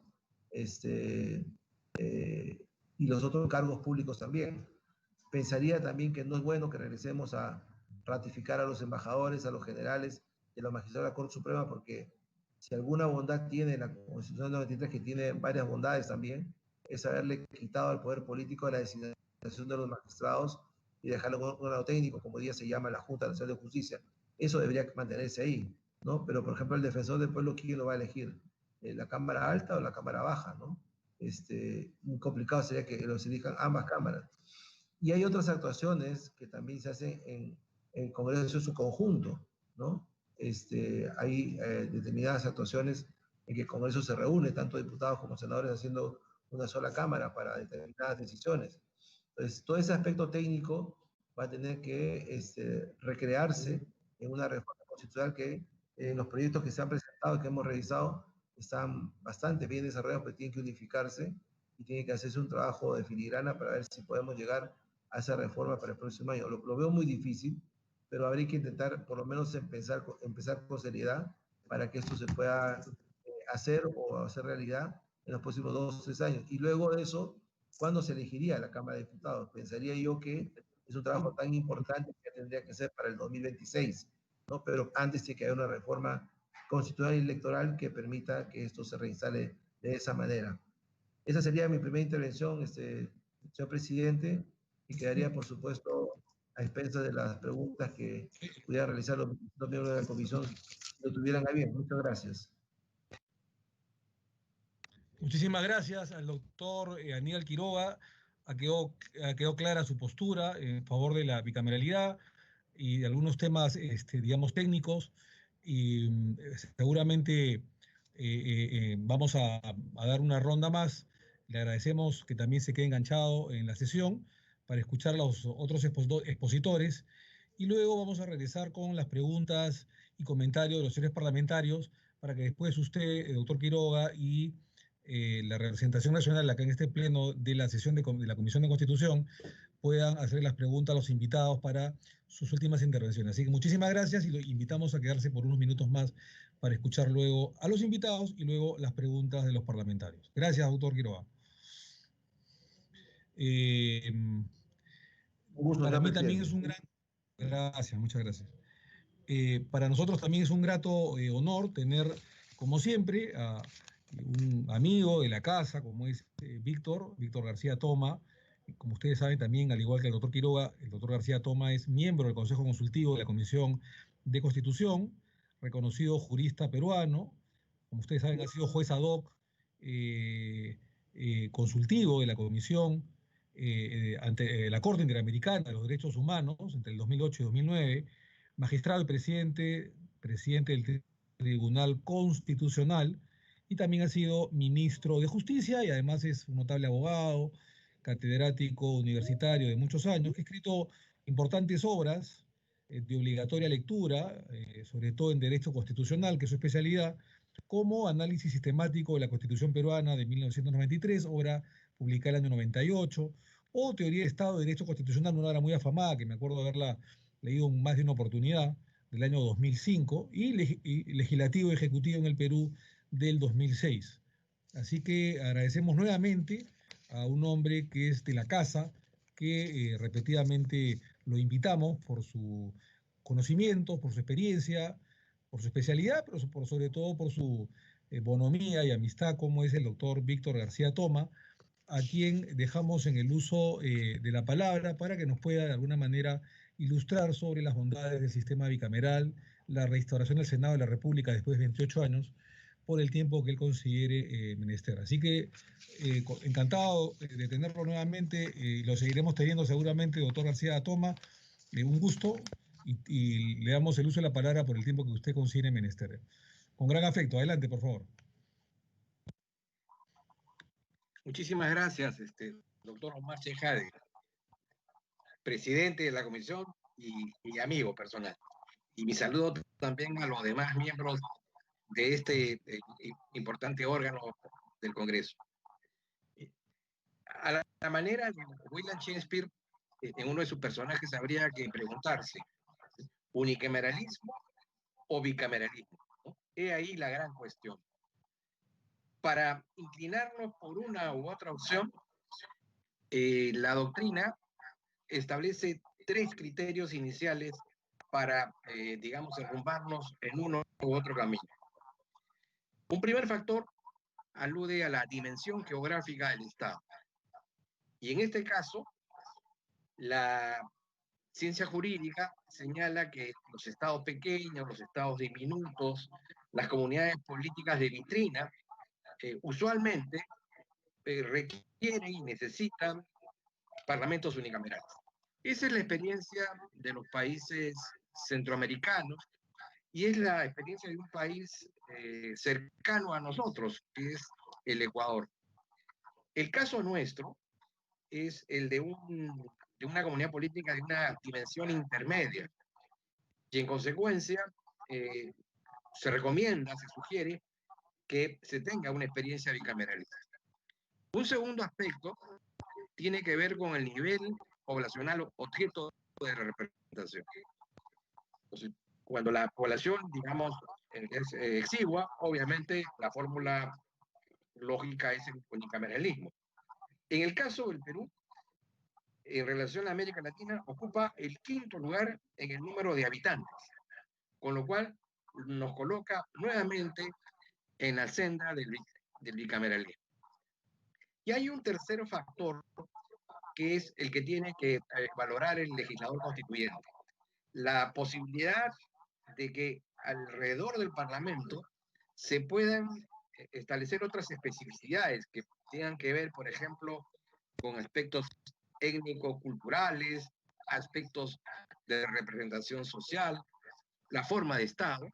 y los otros cargos públicos también. Pensaría también que no es bueno que regresemos a ratificar a los embajadores, a los generales de la magistratura de la Corte Suprema, porque si alguna bondad tiene la Constitución 93, que tiene varias bondades también, es haberle quitado al poder político la designación de los magistrados y dejarlo con un órgano técnico, como hoy día se llama la Junta Nacional de Justicia. Eso debería mantenerse ahí, ¿no? Pero, por ejemplo, el defensor del pueblo, ¿quién lo va a elegir? ¿La Cámara Alta o la Cámara Baja, ¿no? Muy complicado sería que los elijan ambas cámaras. Y hay otras actuaciones que también se hacen en el Congreso en su conjunto, ¿no? Hay determinadas actuaciones en que el Congreso se reúne, tanto diputados como senadores, haciendo una sola cámara para determinadas decisiones. Entonces, todo ese aspecto técnico va a tener que recrearse en una reforma constitucional que los proyectos que se han presentado y que hemos revisado están bastante bien desarrollados, pero tienen que unificarse y tiene que hacerse un trabajo de filigrana para ver si podemos llegar a esa reforma para el próximo año. Lo veo muy difícil, pero habría que intentar por lo menos empezar con seriedad para que esto se pueda hacer o hacer realidad en los próximos 2 o 3 años. Y luego de eso, ¿cuándo se elegiría la Cámara de Diputados? Pensaría yo que es un trabajo tan importante que tendría que ser para el 2026, ¿no? Pero antes tiene que haber una reforma constitucional y electoral que permita que esto se reinstale de esa manera. Esa sería mi primera intervención, señor presidente, y quedaría, por supuesto, a expensas de las preguntas que pudieran realizar los miembros de la comisión, si lo tuvieran a bien. Muchas gracias. Muchísimas gracias al doctor Aníbal Quiroga. Quedó clara su postura en favor de la bicameralidad y de algunos temas, digamos, técnicos. Y seguramente vamos a dar una ronda más. Le agradecemos que también se quede enganchado en la sesión para escuchar a los otros expositores. Y luego vamos a regresar con las preguntas y comentarios de los señores parlamentarios para que después usted, doctor Quiroga, y la representación nacional acá en este pleno de la sesión de la Comisión de Constitución puedan hacer las preguntas a los invitados para sus últimas intervenciones. Así que muchísimas gracias y lo invitamos a quedarse por unos minutos más para escuchar luego a los invitados y luego las preguntas de los parlamentarios. Gracias, doctor Quiroga. Para mí también es un gran... Gracias, muchas gracias. Para nosotros también es un grato honor tener, como siempre, a un amigo de la casa, como es Víctor García Toma. Como ustedes saben también, al igual que el doctor Quiroga, el doctor García Toma es miembro del Consejo Consultivo de la Comisión de Constitución, reconocido jurista peruano. Como ustedes saben, ha sido juez ad hoc consultivo de la Comisión ante la Corte Interamericana de los Derechos Humanos entre el 2008 y 2009, magistrado y presidente del Tribunal Constitucional, y también ha sido ministro de Justicia y además es un notable abogado, catedrático universitario de muchos años, que ha escrito importantes obras de obligatoria lectura, sobre todo en Derecho Constitucional, que es su especialidad, como Análisis Sistemático de la Constitución Peruana de 1993, obra publicada en el año 98, o Teoría de Estado de Derecho Constitucional, una obra muy afamada, que me acuerdo haberla leído en más de una oportunidad, del año 2005, y Legislativo y Ejecutivo en el Perú del 2006. Así que agradecemos nuevamente a un hombre que es de la casa, que repetidamente lo invitamos por su conocimiento, por su experiencia, por su especialidad, pero sobre todo por su bonomía y amistad, como es el doctor Víctor García Toma, a quien dejamos en el uso de la palabra para que nos pueda de alguna manera ilustrar sobre las bondades del sistema bicameral, la reinstauración del Senado de la República después de 28 años, por el tiempo que él considere menester. Así que encantado de tenerlo nuevamente, y lo seguiremos teniendo seguramente, doctor García Toma. Un gusto, y le damos el uso de la palabra por el tiempo que usted considere menester. Con gran afecto. Adelante, por favor. Muchísimas gracias, doctor Omar Chejade, presidente de la comisión y amigo personal. Y mi saludo también a los demás miembros de este importante órgano del Congreso. A la manera de William Shakespeare, en uno de sus personajes habría que preguntarse, ¿unicameralismo o bicameralismo? ¿No? He ahí la gran cuestión. Para inclinarnos por una u otra opción, La doctrina establece 3 criterios iniciales para, digamos, enrumbarnos en uno u otro camino. Un primer factor alude a la dimensión geográfica del Estado. Y en este caso, la ciencia jurídica señala que los estados pequeños, los estados diminutos, las comunidades políticas de vitrina, usualmente requieren y necesitan parlamentos unicamerales. Esa es la experiencia de los países centroamericanos y es la experiencia de un país cercano a nosotros, que es el Ecuador. El caso nuestro es el de una comunidad política de una dimensión intermedia y en consecuencia se recomienda, se sugiere que se tenga una experiencia bicameralista. Un segundo aspecto tiene que ver con el nivel poblacional objeto de representación. Entonces, cuando la población, digamos, es exigua, obviamente la fórmula lógica es el unicameralismo. En el caso del Perú, en relación a América Latina, ocupa el 5º lugar en el número de habitantes, con lo cual nos coloca nuevamente en la senda del bicameralismo. Y hay un tercer factor que es el que tiene que valorar el legislador constituyente. La posibilidad de que alrededor del Parlamento se puedan establecer otras especificidades que tengan que ver, por ejemplo, con aspectos étnico-culturales, aspectos de representación social, la forma de Estado.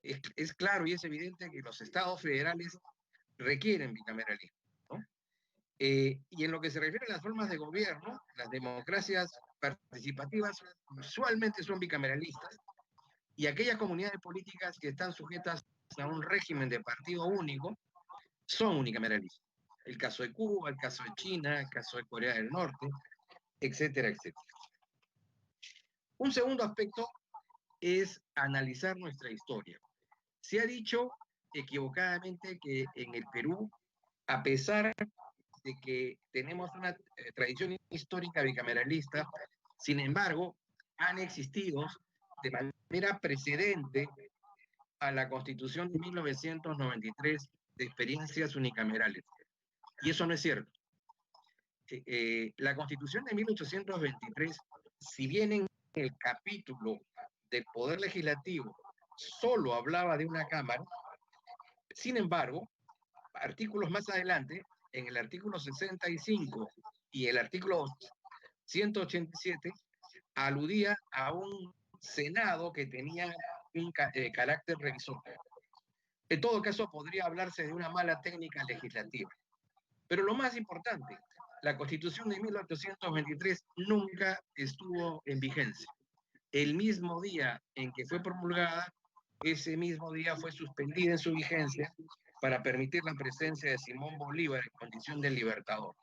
Es claro y es evidente que los estados federales requieren bicameralismo, ¿no? Y en lo que se refiere a las formas de gobierno, las democracias participativas usualmente son bicameralistas y aquellas comunidades políticas que están sujetas a un régimen de partido único son unicameralistas. El caso de Cuba, el caso de China, el caso de Corea del Norte, etcétera, etcétera. Un segundo aspecto es analizar nuestra historia. Se ha dicho equivocadamente que en el Perú, a pesar de que tenemos una tradición histórica bicameralista, sin embargo, han existido de manera precedente a la Constitución de 1993 de experiencias unicamerales. Y eso no es cierto. La Constitución de 1823, si bien en el capítulo del Poder Legislativo solo hablaba de una Cámara, sin embargo, artículos más adelante, en el artículo 65 y el artículo 187, aludía a un Senado que tenía un carácter revisor. En todo caso, podría hablarse de una mala técnica legislativa. Pero lo más importante, la Constitución de 1823 nunca estuvo en vigencia. El mismo día en que fue promulgada, ese mismo día fue suspendida en su vigencia para permitir la presencia de Simón Bolívar en condición de libertador.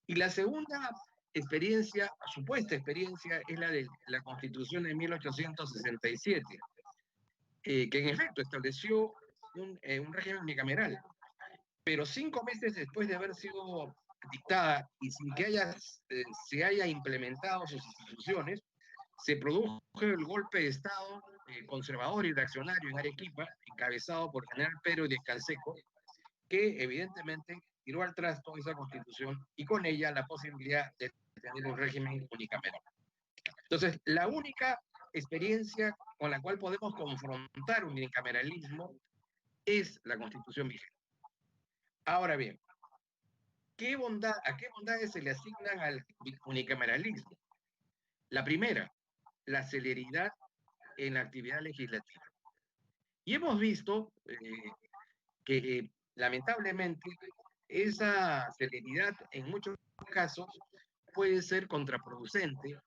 Y la segunda experiencia, supuesta experiencia, es la de la Constitución de 1867, que en efecto estableció un régimen bicameral. Pero 5 meses después de haber sido dictada y sin que se haya implementado sus instituciones, se produjo el golpe de Estado conservador y reaccionario en Arequipa, encabezado por el general Pedro Díaz Canseco, que evidentemente tiró al trasto esa constitución y con ella la posibilidad de tener un régimen unicameral. Entonces, la única experiencia con la cual podemos confrontar un unicameralismo es la constitución vigente. Ahora bien, ¿a qué bondades se le asignan al unicameralismo? La primera, la celeridad en la actividad legislativa. Y hemos visto que lamentablemente esa celeridad en muchos casos puede ser contraproducente,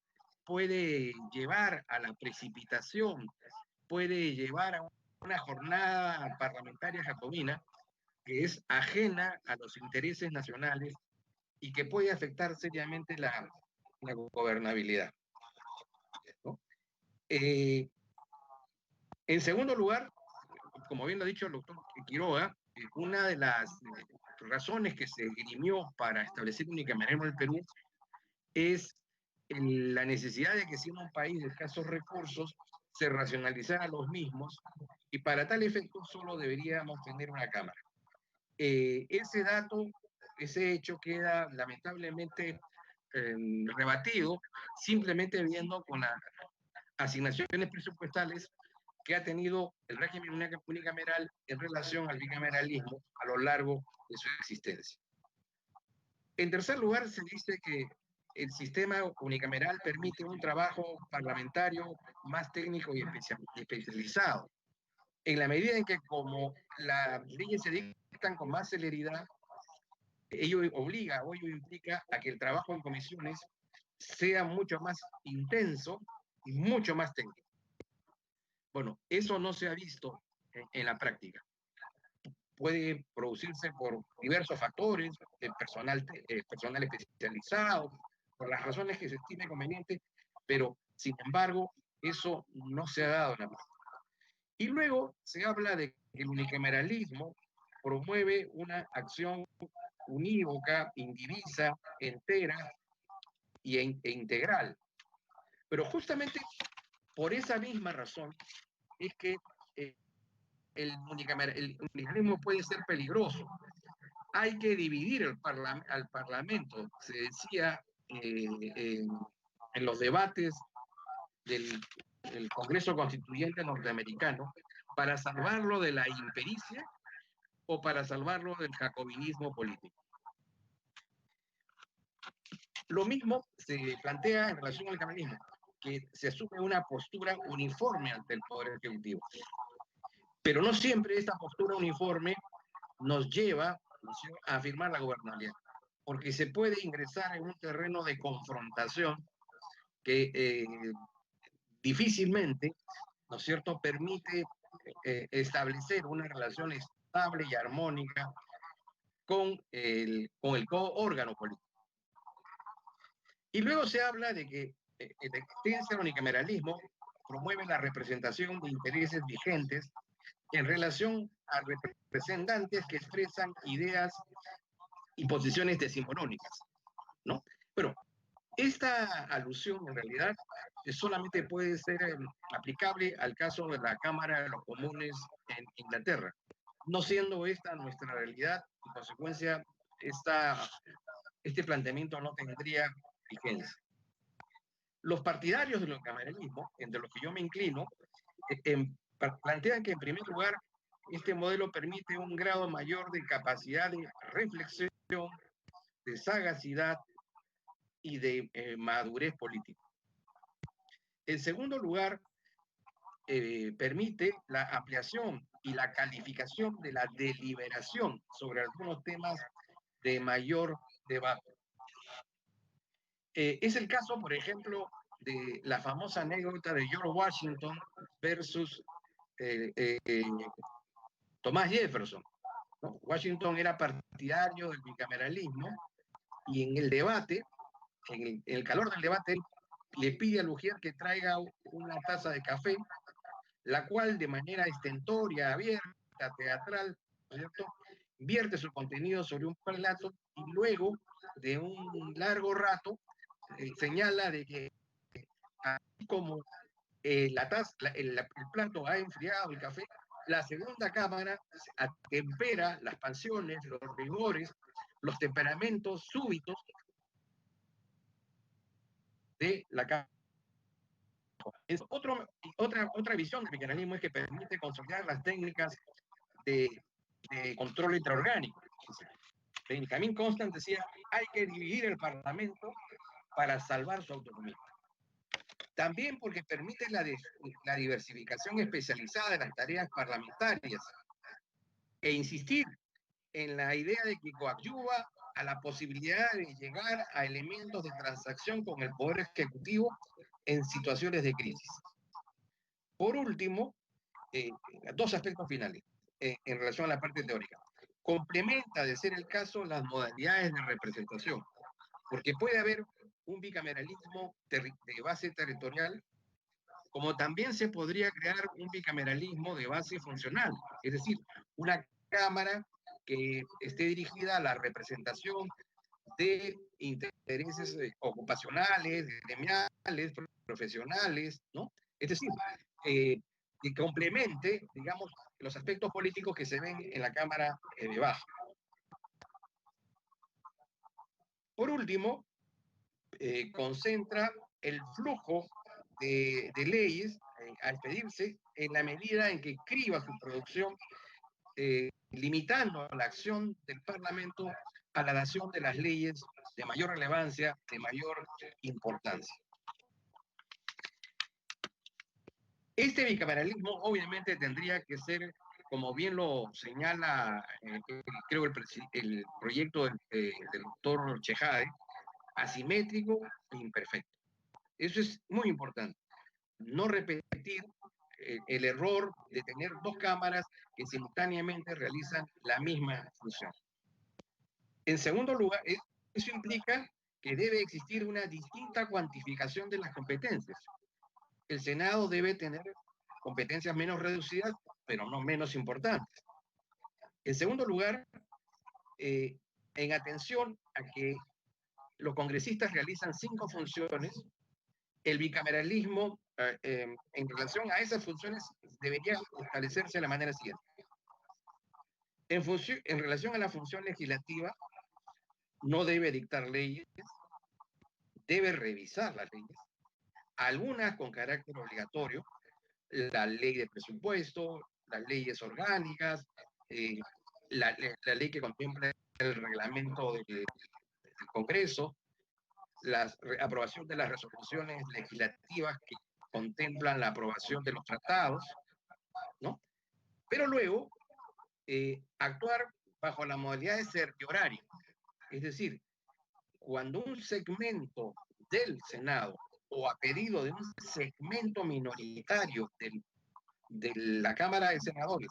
puede llevar a la precipitación, puede llevar a una jornada parlamentaria jacobina que es ajena a los intereses nacionales y que puede afectar seriamente la gobernabilidad, ¿no? En segundo lugar, como bien lo ha dicho el doctor Quiroga, una de las razones que se esgrimió para establecer unicameralismo en el Perú es la necesidad de que, siendo un país de escasos recursos, se racionalizara los mismos, y para tal efecto solo deberíamos tener una Cámara. Ese dato, ese hecho queda lamentablemente rebatido simplemente viendo con las asignaciones presupuestales que ha tenido el régimen unicameral en relación al bicameralismo a lo largo de su existencia. En tercer lugar, se dice que el sistema unicameral permite un trabajo parlamentario más técnico y especializado, en la medida en que, como las leyes se dictan con más celeridad, ello obliga o ello implica a que el trabajo en comisiones sea mucho más intenso y mucho más técnico. Bueno, eso no se ha visto en la práctica. Puede producirse por diversos factores, personal especializado, por las razones que se estime conveniente, pero sin embargo, eso no se ha dado en la práctica. Y luego se habla de que el unicameralismo promueve una acción unívoca, indivisa, entera e integral. Pero justamente por esa misma razón es que el unicameralismo puede ser peligroso. Hay que dividir al Parlamento. Se decía en los debates del Congreso Constituyente norteamericano, para salvarlo de la impericia o para salvarlo del jacobinismo político. Lo mismo se plantea en relación al bicameralismo, que se asume una postura uniforme ante el Poder Ejecutivo. Pero no siempre esta postura uniforme nos lleva a afirmar la gobernabilidad, porque se puede ingresar en un terreno de confrontación que difícilmente, ¿no es cierto?, permite establecer una relación estable y armónica con el órgano político. Y luego se habla de que la existencia del unicameralismo promueve la representación de intereses vigentes en relación a representantes que expresan ideas y posiciones decimonónicas, ¿no? Pero esta alusión en realidad solamente puede ser aplicable al caso de la Cámara de los Comunes en Inglaterra, no siendo esta nuestra realidad, en consecuencia este planteamiento no tendría vigencia. Los partidarios del unicameralismo, entre los que yo me inclino, plantean que, en primer lugar, este modelo permite un grado mayor de capacidad de reflexión, de sagacidad y de madurez política. En segundo lugar, permite la ampliación y la calificación de la deliberación sobre algunos temas de mayor debate. Es el caso, por ejemplo, de la famosa anécdota de George Washington versus Thomas Jefferson, ¿no? Washington era partidario del bicameralismo y en el debate, en el calor del debate, él le pide a Lugier que traiga una taza de café, la cual de manera estentoria, abierta, teatral, ¿cierto?, vierte su contenido sobre un plato y luego de un largo rato señala de que así como el plato ha enfriado el café, la segunda cámara atempera las pasiones, los rigores, los temperamentos súbitos de la cámara. Otra visión del bicameralismo es que permite consolidar las técnicas de control intraorgánico. Benjamin Constant decía, hay que dividir el Parlamento para salvar su autonomía. También porque permite la diversificación especializada de las tareas parlamentarias e insistir en la idea de que coadyuva a la posibilidad de llegar a elementos de transacción con el Poder Ejecutivo en situaciones de crisis. Por último, dos aspectos finales en relación a la parte teórica. Complementa, de ser el caso, las modalidades de representación, porque puede haber un bicameralismo de base territorial, como también se podría crear un bicameralismo de base funcional, es decir, una Cámara que esté dirigida a la representación de intereses ocupacionales, gremiales, profesionales, ¿no? Es decir, que complemente, digamos, los aspectos políticos que se ven en la Cámara de Baja. Por último, concentra el flujo de leyes a expedirse en la medida en que criba su producción, limitando la acción del Parlamento a la dación de las leyes de mayor relevancia, de mayor importancia. Este bicameralismo obviamente tendría que ser, como bien lo señala, creo, el proyecto del doctor Chejade, asimétrico e imperfecto. Eso es muy importante. No repetir el error de tener dos cámaras que simultáneamente realizan la misma función. En segundo lugar, eso implica que debe existir una distinta cuantificación de las competencias. El Senado debe tener competencias menos reducidas, pero no menos importantes. En segundo lugar, en atención a que los congresistas realizan 5 funciones, el bicameralismo en relación a esas funciones debería establecerse de la manera siguiente. En relación a la función legislativa, no debe dictar leyes, debe revisar las leyes, algunas con carácter obligatorio, la ley de presupuesto, las leyes orgánicas, la ley que contempla el reglamento del Congreso, la aprobación de las resoluciones legislativas que contemplan la aprobación de los tratados, ¿no? Pero luego, actuar bajo la modalidad de certiorario, es decir, cuando un segmento del Senado o a pedido de un segmento minoritario de la Cámara de Senadores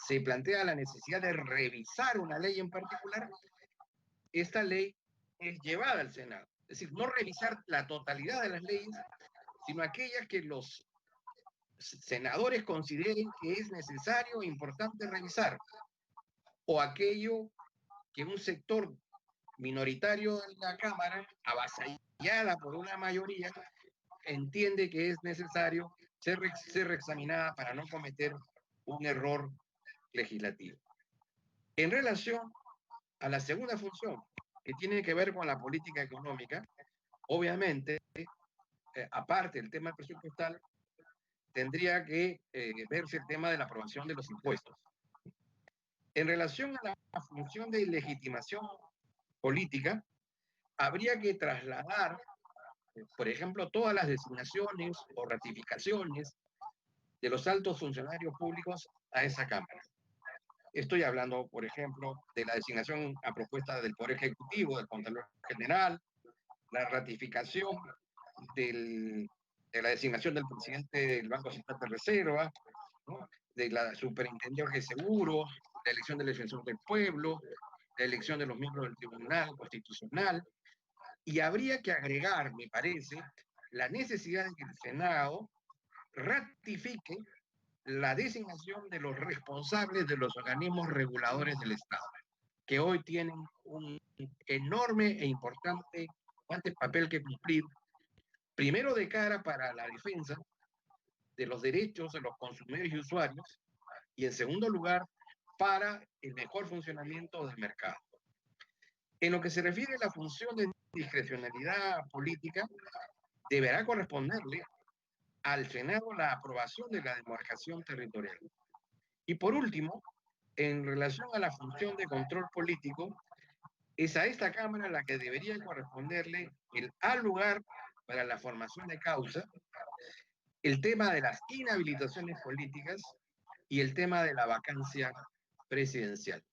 se plantea la necesidad de revisar una ley en particular, esta ley es llevada al Senado. Es decir, no revisar la totalidad de las leyes, sino aquellas que los senadores consideren que es necesario e importante revisar, o aquello que un sector minoritario de la Cámara, avasallada por una mayoría, entiende que es necesario ser reexaminada para no cometer un error legislativo. En relación a la segunda función, que tiene que ver con la política económica, obviamente, aparte del tema presupuestal, tendría que verse el tema de la aprobación de los impuestos. En relación a la función de legitimación política, habría que trasladar, por ejemplo, todas las designaciones o ratificaciones de los altos funcionarios públicos a esa Cámara. Estoy hablando, por ejemplo, de la designación a propuesta del Poder Ejecutivo, del Contralor General, la ratificación de la designación del presidente del Banco Central de Reserva, ¿no? De la superintendencia de seguros, la elección del defensor del pueblo, la elección de los miembros del Tribunal Constitucional, y habría que agregar, me parece, la necesidad de que el Senado ratifique la designación de los responsables de los organismos reguladores del Estado, que hoy tienen un enorme e importante papel que cumplir, primero de cara para la defensa de los derechos de los consumidores y usuarios, y en segundo lugar, para el mejor funcionamiento del mercado. En lo que se refiere a la función de discrecionalidad política, deberá corresponderle al Senado la aprobación de la demarcación territorial. Y por último, en relación a la función de control político, es a esta Cámara la que debería corresponderle el lugar para la formación de causa, el tema de las inhabilitaciones políticas y el tema de la vacancia presidencial.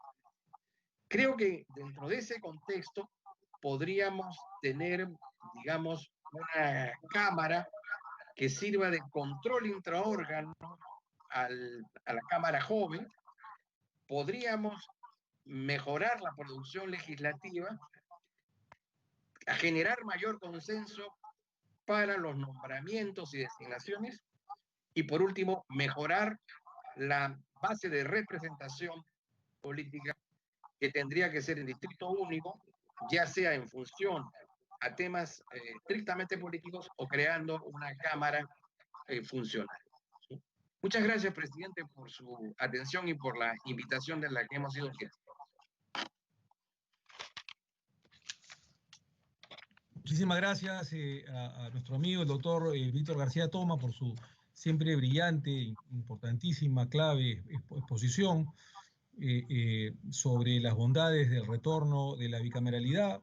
Creo que dentro de ese contexto podríamos tener, digamos, una Cámara que sirva de control intraórgano a la Cámara joven. Podríamos mejorar la producción legislativa, a generar mayor consenso para los nombramientos y designaciones, y por último, mejorar la base de representación política que tendría que ser en distrito único, ya sea en función a temas estrictamente políticos o creando una Cámara funcional. ¿Sí? Muchas gracias, presidente, por su atención y por la invitación de la que hemos sido objeto. Muchísimas gracias a nuestro amigo, el doctor Víctor García Toma, por su siempre brillante, importantísima, clave exposición sobre las bondades del retorno de la bicameralidad.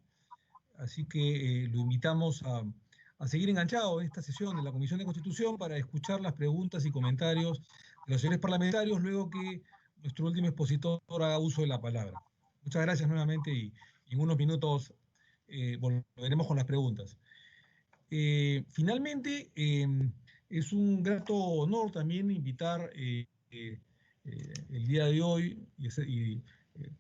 Así que lo invitamos a seguir enganchado en esta sesión de la Comisión de Constitución para escuchar las preguntas y comentarios de los señores parlamentarios luego que nuestro último expositor haga uso de la palabra. Muchas gracias nuevamente y en unos minutos volveremos con las preguntas. Finalmente, es un grato honor también invitar el día de hoy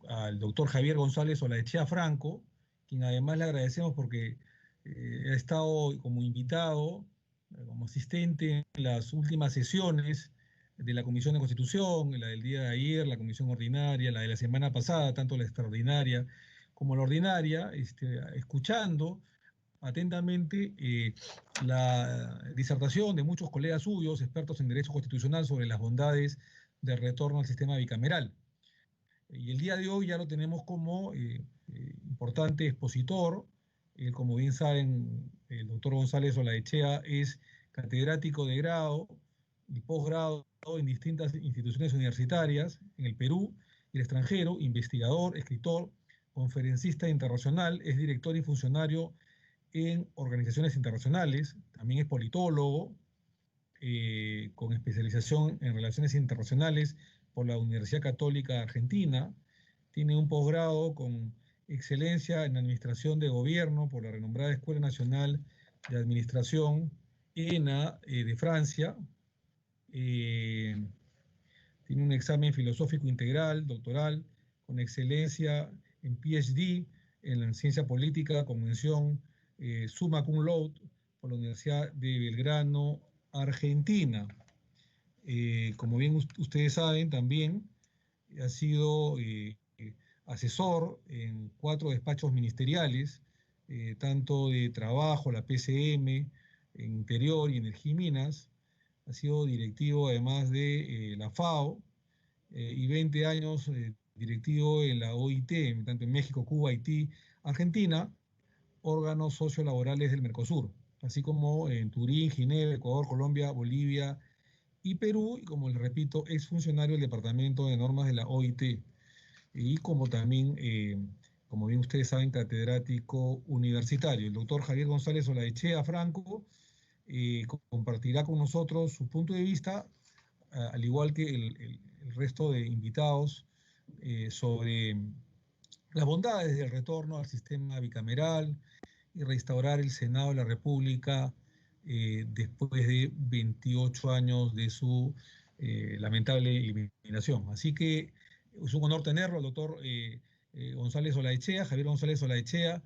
al doctor Javier González Olaechea Franco, quien además le agradecemos porque ha estado como invitado, como asistente en las últimas sesiones de la Comisión de Constitución, la del día de ayer, la Comisión Ordinaria, la de la semana pasada, tanto la extraordinaria como la ordinaria, escuchando atentamente la disertación de muchos colegas suyos, expertos en derecho constitucional, sobre las bondades del retorno al sistema bicameral. Y el día de hoy ya lo tenemos como importante expositor. Como bien saben, el doctor González Olaechea es catedrático de grado y posgrado en distintas instituciones universitarias en el Perú y el extranjero, investigador, escritor, conferencista internacional, es director y funcionario en organizaciones internacionales, también es politólogo, con especialización en relaciones internacionales por la Universidad Católica de Argentina, tiene un posgrado con excelencia en administración de gobierno por la renombrada Escuela Nacional de Administración, ENA, de Francia, tiene un examen filosófico integral, doctoral, con excelencia en PhD en la ciencia política, con mención summa cum laude por la Universidad de Belgrano, Argentina. Como bien ustedes saben, también ha sido asesor en 4 despachos ministeriales, tanto de trabajo, la PCM, en Interior y Energía y Minas. Ha sido directivo además de la FAO y 20 años directivo en la OIT, tanto en México, Cuba, Haití, Argentina, órganos sociolaborales del Mercosur, así como en Turín, Ginebra, Ecuador, Colombia, Bolivia y Perú, y como les repito, es funcionario del Departamento de Normas de la OIT, y como también, como bien ustedes saben, catedrático universitario. El doctor Javier González Olaechea Franco compartirá con nosotros su punto de vista, al igual que el resto de invitados, sobre las bondades del retorno al sistema bicameral y restaurar el Senado de la República después de 28 años de su lamentable eliminación. Así que es un honor tenerlo, al doctor González Olaechea, Javier González Olaechea,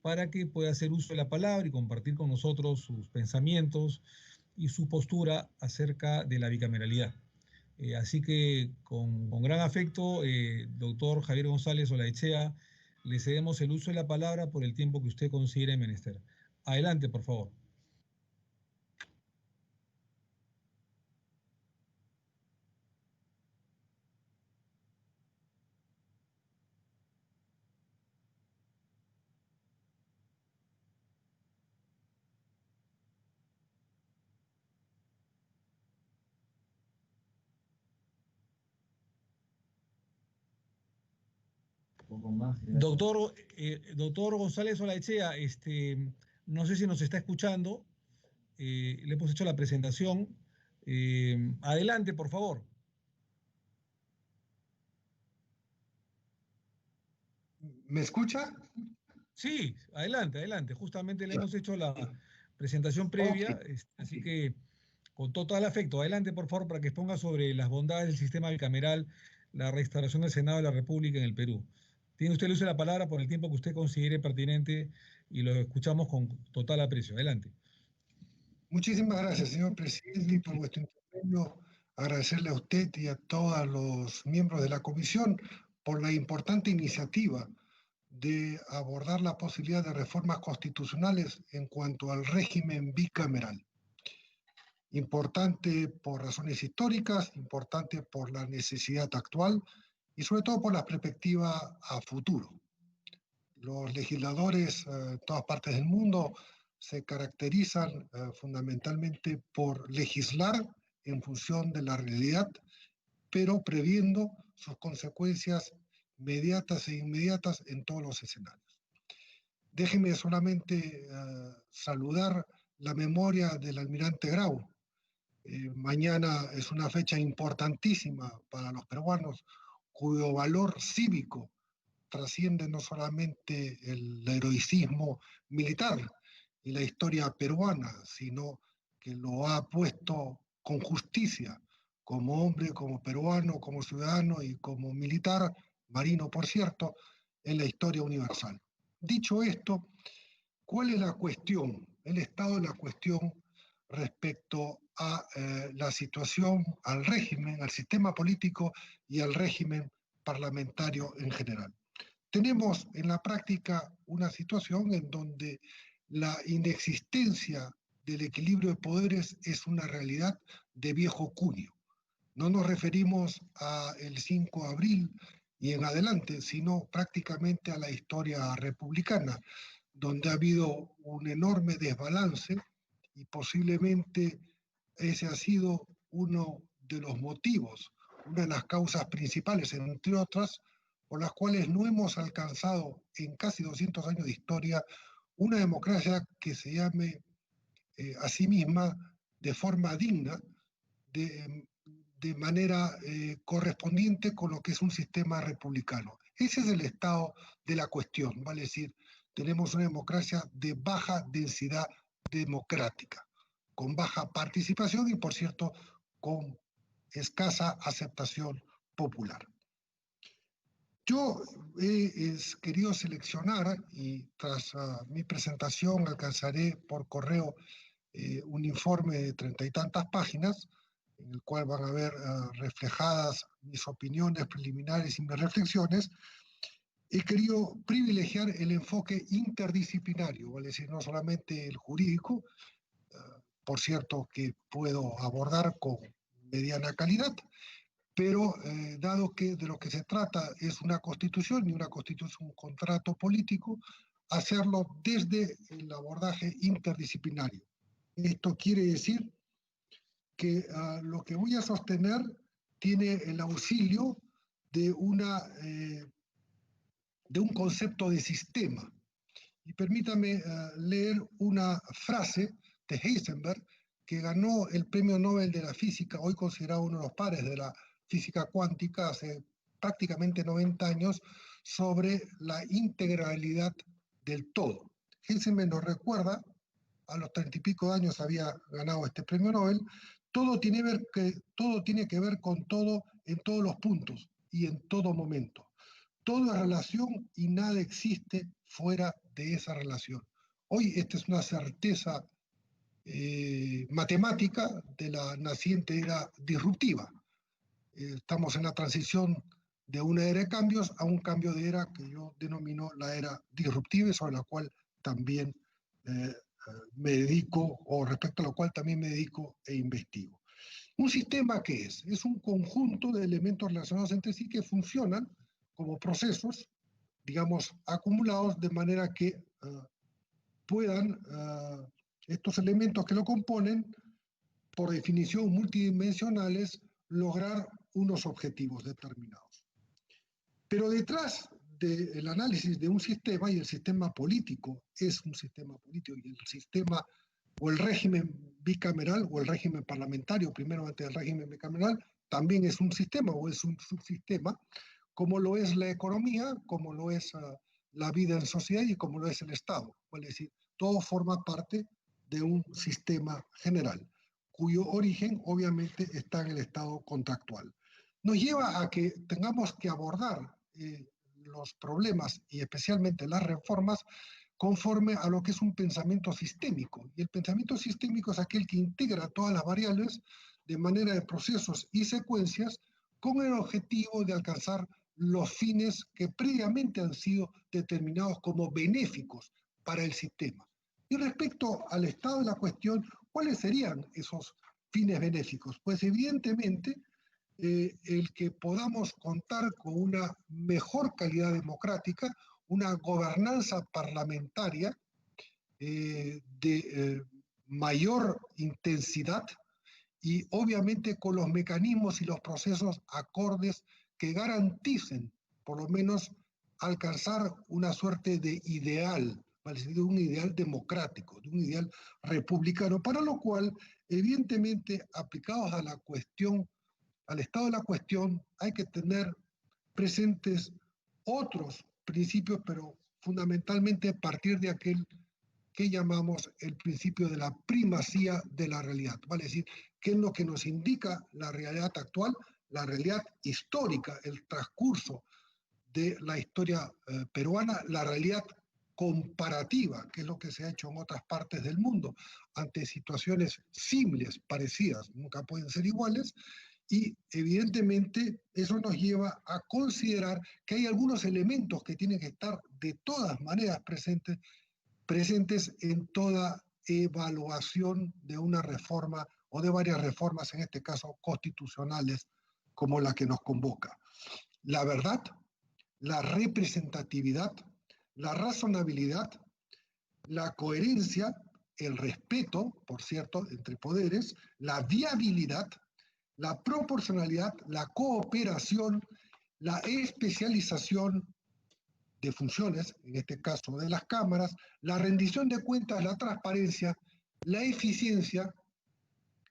para que pueda hacer uso de la palabra y compartir con nosotros sus pensamientos y su postura acerca de la bicameralidad. Así que con gran afecto, doctor Javier González Olaechea, le cedemos el uso de la palabra por el tiempo que usted considere menester. Adelante, por favor. Doctor González Olaechea, no sé si nos está escuchando, le hemos hecho la presentación. Adelante, por favor. ¿Me escucha? Sí, adelante, adelante. Justamente le hemos hecho la presentación previa, así que con total el afecto. Adelante, por favor, para que exponga sobre las bondades del sistema bicameral, la restauración del Senado de la República en el Perú. Tiene usted el uso de la palabra por el tiempo que usted considere pertinente y lo escuchamos con total aprecio. Adelante. Muchísimas gracias, señor presidente, por vuestro intervenio. Agradecerle a usted y a todos los miembros de la comisión por la importante iniciativa de abordar la posibilidad de reformas constitucionales en cuanto al régimen bicameral. Importante por razones históricas, importante por la necesidad actual y sobre todo por la perspectiva a futuro. Los legisladores en todas partes del mundo se caracterizan fundamentalmente por legislar en función de la realidad, pero previendo sus consecuencias mediatas e inmediatas en todos los escenarios. Déjenme solamente saludar la memoria del almirante Grau. Mañana es una fecha importantísima para los peruanos, cuyo valor cívico trasciende no solamente el heroicismo militar y la historia peruana, sino que lo ha puesto con justicia como hombre, como peruano, como ciudadano y como militar, marino por cierto, en la historia universal. Dicho esto, ¿cuál es la cuestión? El estado de la cuestión respecto a la situación, al régimen, al sistema político y al régimen parlamentario en general. Tenemos en la práctica una situación en donde la inexistencia del equilibrio de poderes es una realidad de viejo cuño. No nos referimos al 5 de abril y en adelante, sino prácticamente a la historia republicana, donde ha habido un enorme desbalance y posiblemente ese ha sido uno de los motivos, una de las causas principales, entre otras, por las cuales no hemos alcanzado en casi 200 años de historia una democracia que se llame a sí misma de forma digna, de manera correspondiente con lo que es un sistema republicano. Ese es el estado de la cuestión, vale decir, tenemos una democracia de baja densidad democrática, con baja participación y, por cierto, con escasa aceptación popular. Yo he querido seleccionar, y tras mi presentación alcanzaré por correo un informe de 30 y tantas páginas, en el cual van a ver reflejadas mis opiniones preliminares y mis reflexiones. He querido privilegiar el enfoque interdisciplinario, es decir, no solamente el jurídico, por cierto que puedo abordar con mediana calidad, pero dado que de lo que se trata es una constitución y una constitución un contrato político, hacerlo desde el abordaje interdisciplinario. Esto quiere decir que lo que voy a sostener tiene el auxilio de un concepto de sistema. Y permítame leer una frase de Heisenberg, que ganó el Premio Nobel de la Física, hoy considerado uno de los padres de la física cuántica, hace prácticamente 90 años, sobre la integralidad del todo. Heisenberg nos recuerda, a los 30 y pico de años había ganado este Premio Nobel, todo tiene que ver con todo en todos los puntos y en todo momento. Todo es relación y nada existe fuera de esa relación. Hoy esta es una certeza matemática de la naciente era disruptiva. Estamos en la transición de una era de cambios a un cambio de era que yo denomino la era disruptiva y sobre la cual también me dedico, o respecto a lo cual también me dedico e investigo. ¿Un sistema qué es? Es un conjunto de elementos relacionados entre sí que funcionan como procesos, digamos, acumulados de manera que puedan estos elementos que lo componen, por definición multidimensionales, lograr unos objetivos determinados. Pero detrás del análisis de un sistema, y el sistema político es un sistema político, y el sistema o el régimen bicameral o el régimen parlamentario, primero antes del régimen bicameral, también es un sistema o es un subsistema, como lo es la economía, como lo es la vida en sociedad y como lo es el Estado. Es decir, todo forma parte de un sistema general, cuyo origen obviamente está en el Estado contractual. Nos lleva a que tengamos que abordar los problemas y especialmente las reformas conforme a lo que es un pensamiento sistémico. Y el pensamiento sistémico es aquel que integra todas las variables de manera de procesos y secuencias con el objetivo de alcanzar los fines que previamente han sido determinados como benéficos para el sistema. Y respecto al estado de la cuestión, ¿cuáles serían esos fines benéficos? Pues evidentemente el que podamos contar con una mejor calidad democrática, una gobernanza parlamentaria de mayor intensidad y obviamente con los mecanismos y los procesos acordes que garanticen por lo menos alcanzar una suerte de ideal, de un ideal democrático, de un ideal republicano, para lo cual evidentemente aplicados a la cuestión, al estado de la cuestión, hay que tener presentes otros principios, pero fundamentalmente partir de aquel que llamamos el principio de la primacía de la realidad. Vale decir, ¿qué es lo que nos indica la realidad actual? La realidad histórica, el transcurso de la historia peruana, la realidad comparativa, que es lo que se ha hecho en otras partes del mundo, ante situaciones similares, parecidas, nunca pueden ser iguales, y evidentemente eso nos lleva a considerar que hay algunos elementos que tienen que estar de todas maneras presentes en toda evaluación de una reforma o de varias reformas, en este caso constitucionales, como la que nos convoca. La verdad, la representatividad, la razonabilidad, la coherencia, el respeto, por cierto, entre poderes, la viabilidad, la proporcionalidad, la cooperación, la especialización de funciones, en este caso de las cámaras, la rendición de cuentas, la transparencia, la eficiencia,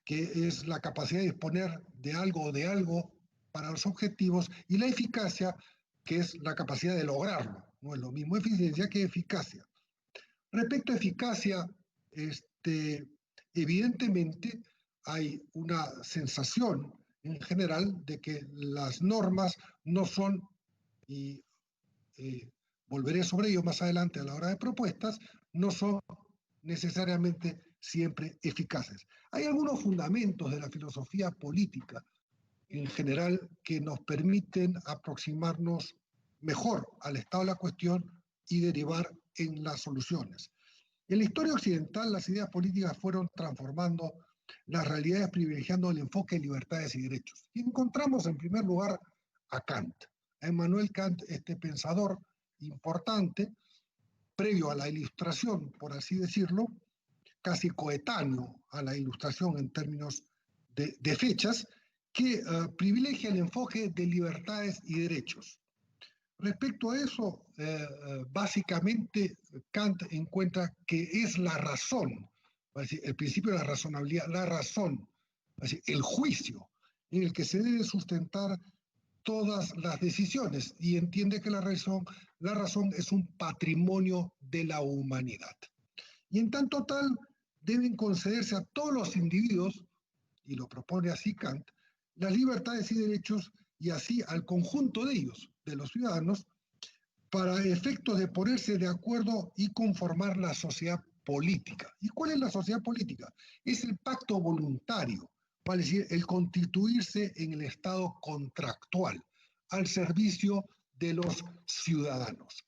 que es la capacidad de disponer de algo o de algo para los objetivos, y la eficacia, que es la capacidad de lograrlo. No es lo mismo eficiencia que eficacia. Respecto a eficacia, evidentemente hay una sensación en general de que las normas no son, y volveré sobre ello más adelante a la hora de propuestas, no son necesariamente siempre eficaces. Hay algunos fundamentos de la filosofía política en general que nos permiten aproximarnos mejor al estado de la cuestión y derivar en las soluciones. En la historia occidental, las ideas políticas fueron transformando las realidades, privilegiando el enfoque de libertades y derechos. Y encontramos en primer lugar a Kant, a Immanuel Kant, este pensador importante, previo a la Ilustración, por así decirlo, casi coetáneo a la Ilustración en términos de fechas, que privilegia el enfoque de libertades y derechos. Respecto a eso, básicamente Kant encuentra que es la razón, el principio de la razonabilidad, la razón, el juicio en el que se debe sustentar todas las decisiones, y entiende que la razón es un patrimonio de la humanidad. Y en tanto tal, deben concederse a todos los individuos, y lo propone así Kant, las libertades y derechos, y así al conjunto de ellos, de los ciudadanos, para efectos de ponerse de acuerdo y conformar la sociedad política. ¿Y cuál es la sociedad política? Es el pacto voluntario, vale decir, el constituirse en el Estado contractual, al servicio de los ciudadanos.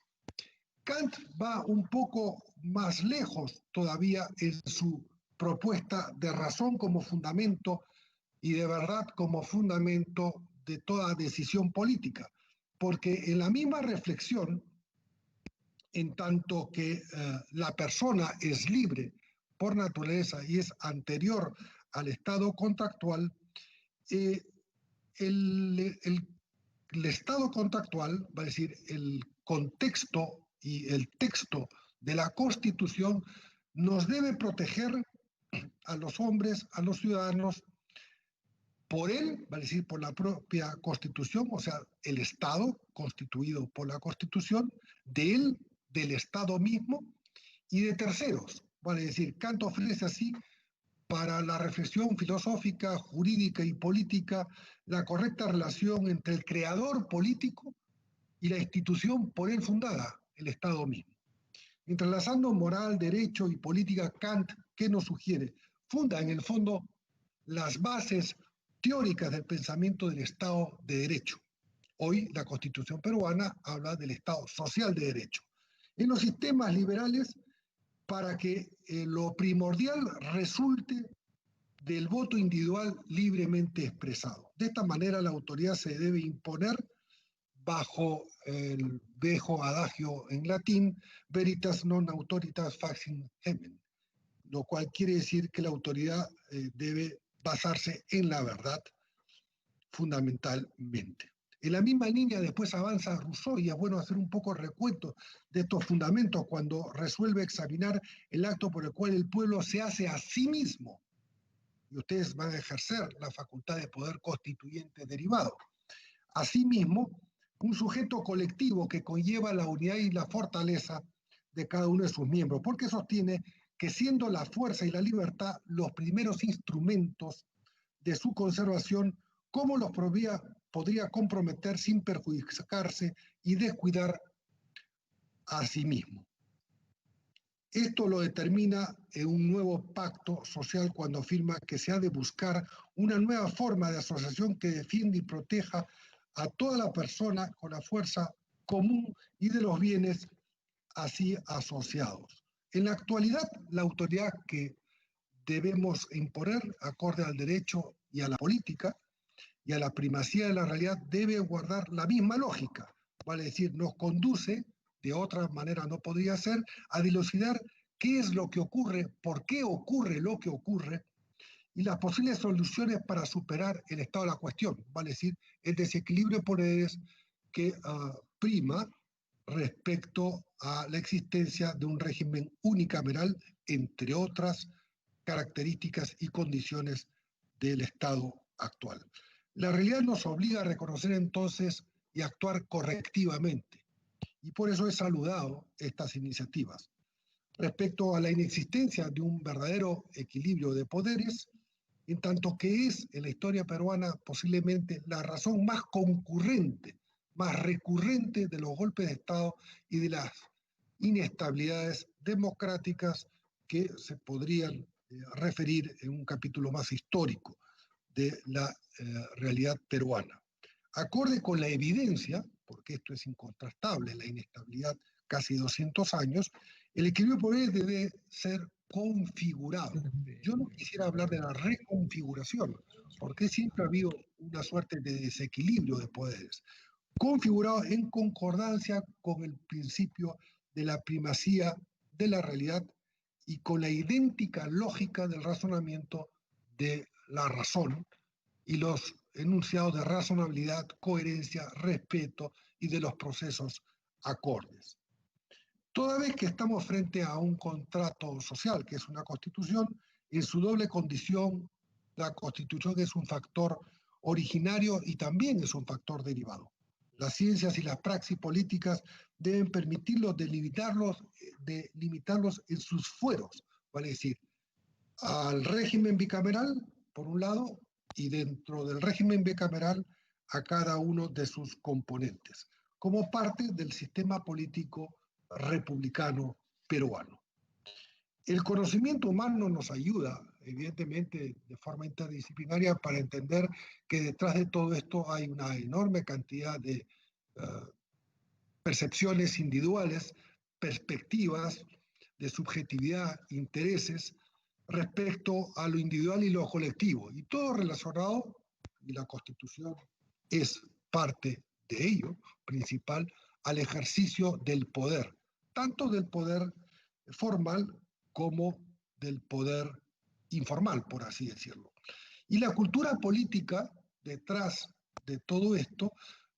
Kant va un poco más lejos todavía en su propuesta de razón como fundamento y de verdad como fundamento de toda decisión política, porque en la misma reflexión, en tanto que la persona es libre por naturaleza y es anterior al estado contractual, el estado contractual, va a decir, el contexto y el texto de la Constitución nos debe proteger a los hombres, a los ciudadanos, por él, va a decir, por la propia Constitución, o sea, el Estado constituido por la Constitución, de él, del Estado mismo y de terceros. Vale decir, Kant ofrece así para la reflexión filosófica, jurídica y política la correcta relación entre el creador político y la institución por él fundada, el Estado mismo. Entrelazando moral, derecho y política, Kant, ¿qué nos sugiere? Funda en el fondo las bases teóricas del pensamiento del Estado de Derecho, Hoy la Constitución peruana habla del Estado social de derecho. En los sistemas liberales, para que lo primordial resulte del voto individual libremente expresado. De esta manera la autoridad se debe imponer bajo el viejo adagio en latín, veritas non autoritas facit hemen, lo cual quiere decir que la autoridad debe basarse en la verdad fundamentalmente. En la misma línea después avanza Rousseau, y es bueno hacer un poco recuento de estos fundamentos cuando resuelve examinar el acto por el cual el pueblo se hace a sí mismo, y ustedes van a ejercer la facultad de poder constituyente derivado. Asimismo, un sujeto colectivo que conlleva la unidad y la fortaleza de cada uno de sus miembros, porque sostiene que siendo la fuerza y la libertad los primeros instrumentos de su conservación, ¿cómo los podría comprometer sin perjudicarse y descuidar a sí mismo? Esto lo determina en un nuevo pacto social cuando afirma que se ha de buscar una nueva forma de asociación que defienda y proteja a toda la persona con la fuerza común y de los bienes así asociados. En la actualidad, la autoridad que debemos imponer, acorde al derecho y a la política, y a la primacía de la realidad, debe guardar la misma lógica, vale decir, nos conduce, de otra manera no podría ser, a dilucidar qué es lo que ocurre, por qué ocurre lo que ocurre, y las posibles soluciones para superar el estado de la cuestión, vale decir, el desequilibrio de poderes que prima respecto a la existencia de un régimen unicameral, entre otras características y condiciones del Estado actual. La realidad nos obliga a reconocer entonces y actuar correctivamente, y por eso he saludado estas iniciativas. Respecto a la inexistencia de un verdadero equilibrio de poderes, en tanto que es en la historia peruana posiblemente la razón más concurrente, más recurrente de los golpes de Estado y de las inestabilidades democráticas que se podrían referir en un capítulo más histórico de la realidad peruana. Acorde con la evidencia, porque esto es incontrastable, la inestabilidad casi 200 años, el equilibrio de poderes debe ser configurado. Yo no quisiera hablar de la reconfiguración, porque siempre ha habido una suerte de desequilibrio de poderes, configurado en concordancia con el principio de la primacía de la realidad y con la idéntica lógica del razonamiento de la razón y los enunciados de razonabilidad, coherencia, respeto y de los procesos acordes. Toda vez que estamos frente a un contrato social, que es una constitución, en su doble condición, la constitución es un factor originario y también es un factor derivado. Las ciencias y las praxis políticas deben permitirlos de limitarlos en sus fueros, vale decir, al régimen bicameral, por un lado, y dentro del régimen bicameral a cada uno de sus componentes, como parte del sistema político republicano peruano. El conocimiento humano nos ayuda, evidentemente, de forma interdisciplinaria para entender que detrás de todo esto hay una enorme cantidad de percepciones individuales, perspectivas de subjetividad, intereses respecto a lo individual y lo colectivo, y todo relacionado, y la Constitución es parte de ello, principal, al ejercicio del poder, tanto del poder formal como del poder informal, por así decirlo. Y la cultura política detrás de todo esto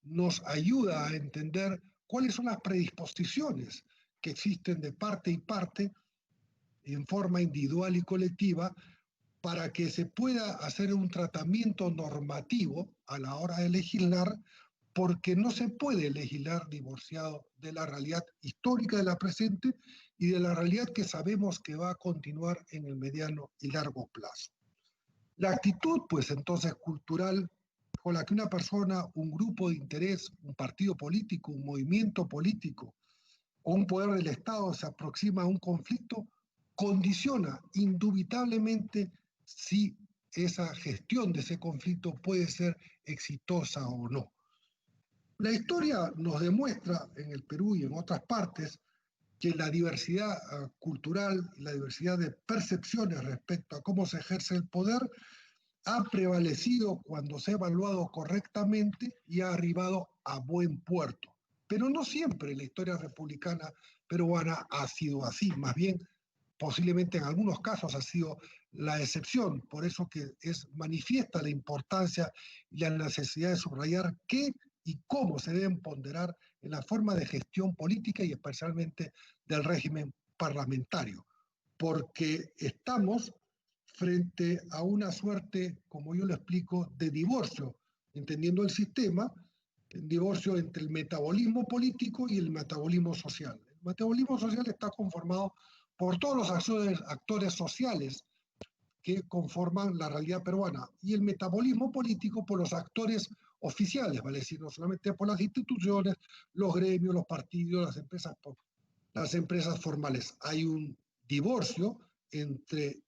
nos ayuda a entender cuáles son las predisposiciones que existen de parte y parte en forma individual y colectiva para que se pueda hacer un tratamiento normativo a la hora de legislar, porque no se puede legislar divorciado de la realidad histórica de la presente y de la realidad que sabemos que va a continuar en el mediano y largo plazo. La actitud, pues entonces, cultural con la que una persona, un grupo de interés, un partido político, un movimiento político o un poder del Estado se aproxima a un conflicto, condiciona indubitablemente si esa gestión de ese conflicto puede ser exitosa o no. La historia nos demuestra en el Perú y en otras partes que la diversidad cultural, la diversidad de percepciones respecto a cómo se ejerce el poder ha prevalecido cuando se ha evaluado correctamente y ha arribado a buen puerto. Pero no siempre la historia republicana peruana ha sido así, más bien posiblemente en algunos casos ha sido la excepción, por eso que es manifiesta la importancia y la necesidad de subrayar qué y cómo se deben ponderar en la forma de gestión política y especialmente del régimen parlamentario, porque estamos frente a una suerte, como yo lo explico, de divorcio, entendiendo el sistema, el divorcio entre el metabolismo político y el metabolismo social. El metabolismo social está conformado por todos los actores sociales que conforman la realidad peruana, y el metabolismo político por los actores oficiales, vale decir, no solamente por las instituciones, los gremios, los partidos, las empresas formales. Hay un divorcio entre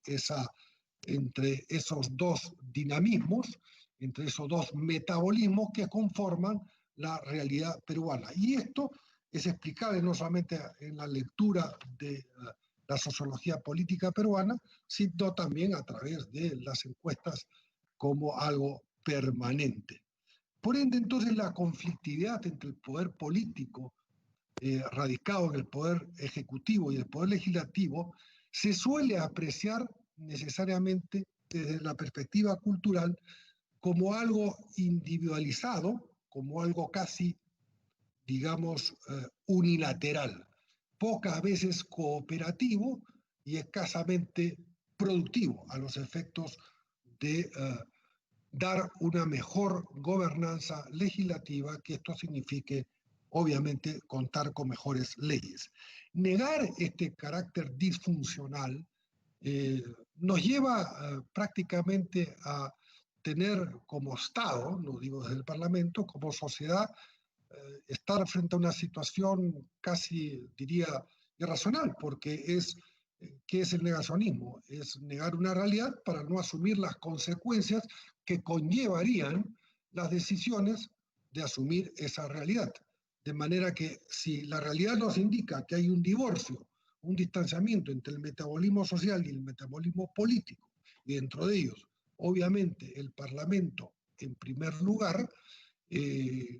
esos dos dinamismos, entre esos dos metabolismos que conforman la realidad peruana. Y esto es explicable no solamente en la lectura de la sociología política peruana, sino también a través de las encuestas como algo permanente. Por ende, entonces, la conflictividad entre el poder político radicado en el poder ejecutivo y el poder legislativo se suele apreciar necesariamente desde la perspectiva cultural como algo individualizado, como algo casi, digamos, unilateral, pocas veces cooperativo y escasamente productivo a los efectos de dar una mejor gobernanza legislativa, que esto signifique, obviamente, contar con mejores leyes. Negar este carácter disfuncional nos lleva prácticamente a tener como Estado, no digo desde el Parlamento, como sociedad, estar frente a una situación casi, diría, irracional, porque ¿qué es el negacionismo? Es negar una realidad para no asumir las consecuencias que conllevarían las decisiones de asumir esa realidad. De manera que si la realidad nos indica que hay un divorcio, un distanciamiento entre el metabolismo social y el metabolismo político, y dentro de ellos, obviamente, el Parlamento en primer lugar,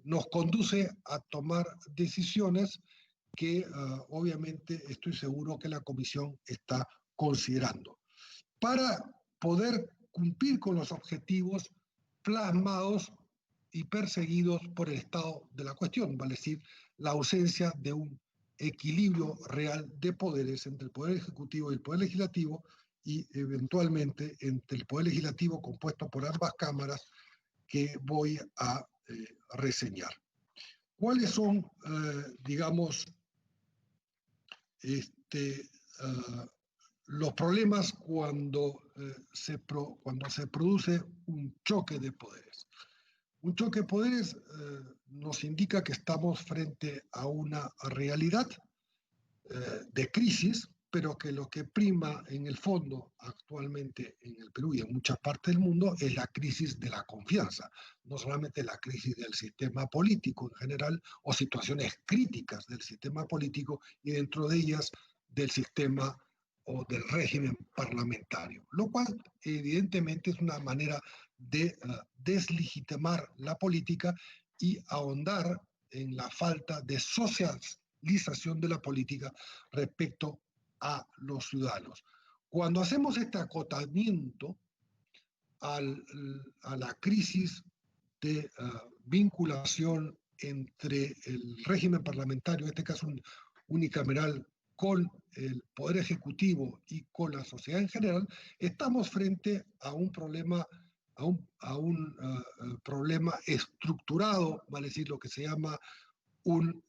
nos conduce a tomar decisiones que obviamente estoy seguro que la Comisión está considerando, para poder cumplir con los objetivos plasmados y perseguidos por el estado de la cuestión, vale decir, la ausencia de un equilibrio real de poderes entre el Poder Ejecutivo y el Poder Legislativo, y eventualmente entre el Poder Legislativo compuesto por ambas cámaras que voy a reseñar. ¿Cuáles son, digamos, los problemas cuando se produce un choque de poderes? Un choque de poderes nos indica que estamos frente a una realidad de crisis, pero que lo que prima en el fondo actualmente en el Perú y en muchas partes del mundo es la crisis de la confianza, no solamente la crisis del sistema político en general o situaciones críticas del sistema político y dentro de ellas del sistema o del régimen parlamentario, lo cual evidentemente es una manera de deslegitimar la política y ahondar en la falta de socialización de la política respecto a los ciudadanos. Cuando hacemos este acotamiento a la crisis de vinculación entre el régimen parlamentario, en este caso unicameral, con el Poder Ejecutivo y con la sociedad en general, estamos frente a un problema, problema estructurado, vale decir, lo que se llama un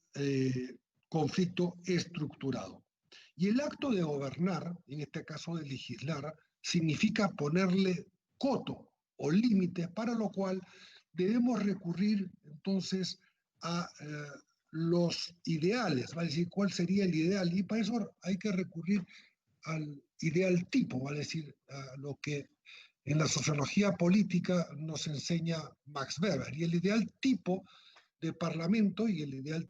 conflicto estructurado. Y el acto de gobernar, en este caso de legislar, significa ponerle coto o límites, para lo cual debemos recurrir entonces a los ideales, ¿vale? Decir, ¿cuál sería el ideal? Y para eso hay que recurrir al ideal tipo, ¿vale? Decir, a lo que en la sociología política nos enseña Max Weber. Y el ideal tipo de parlamento y el ideal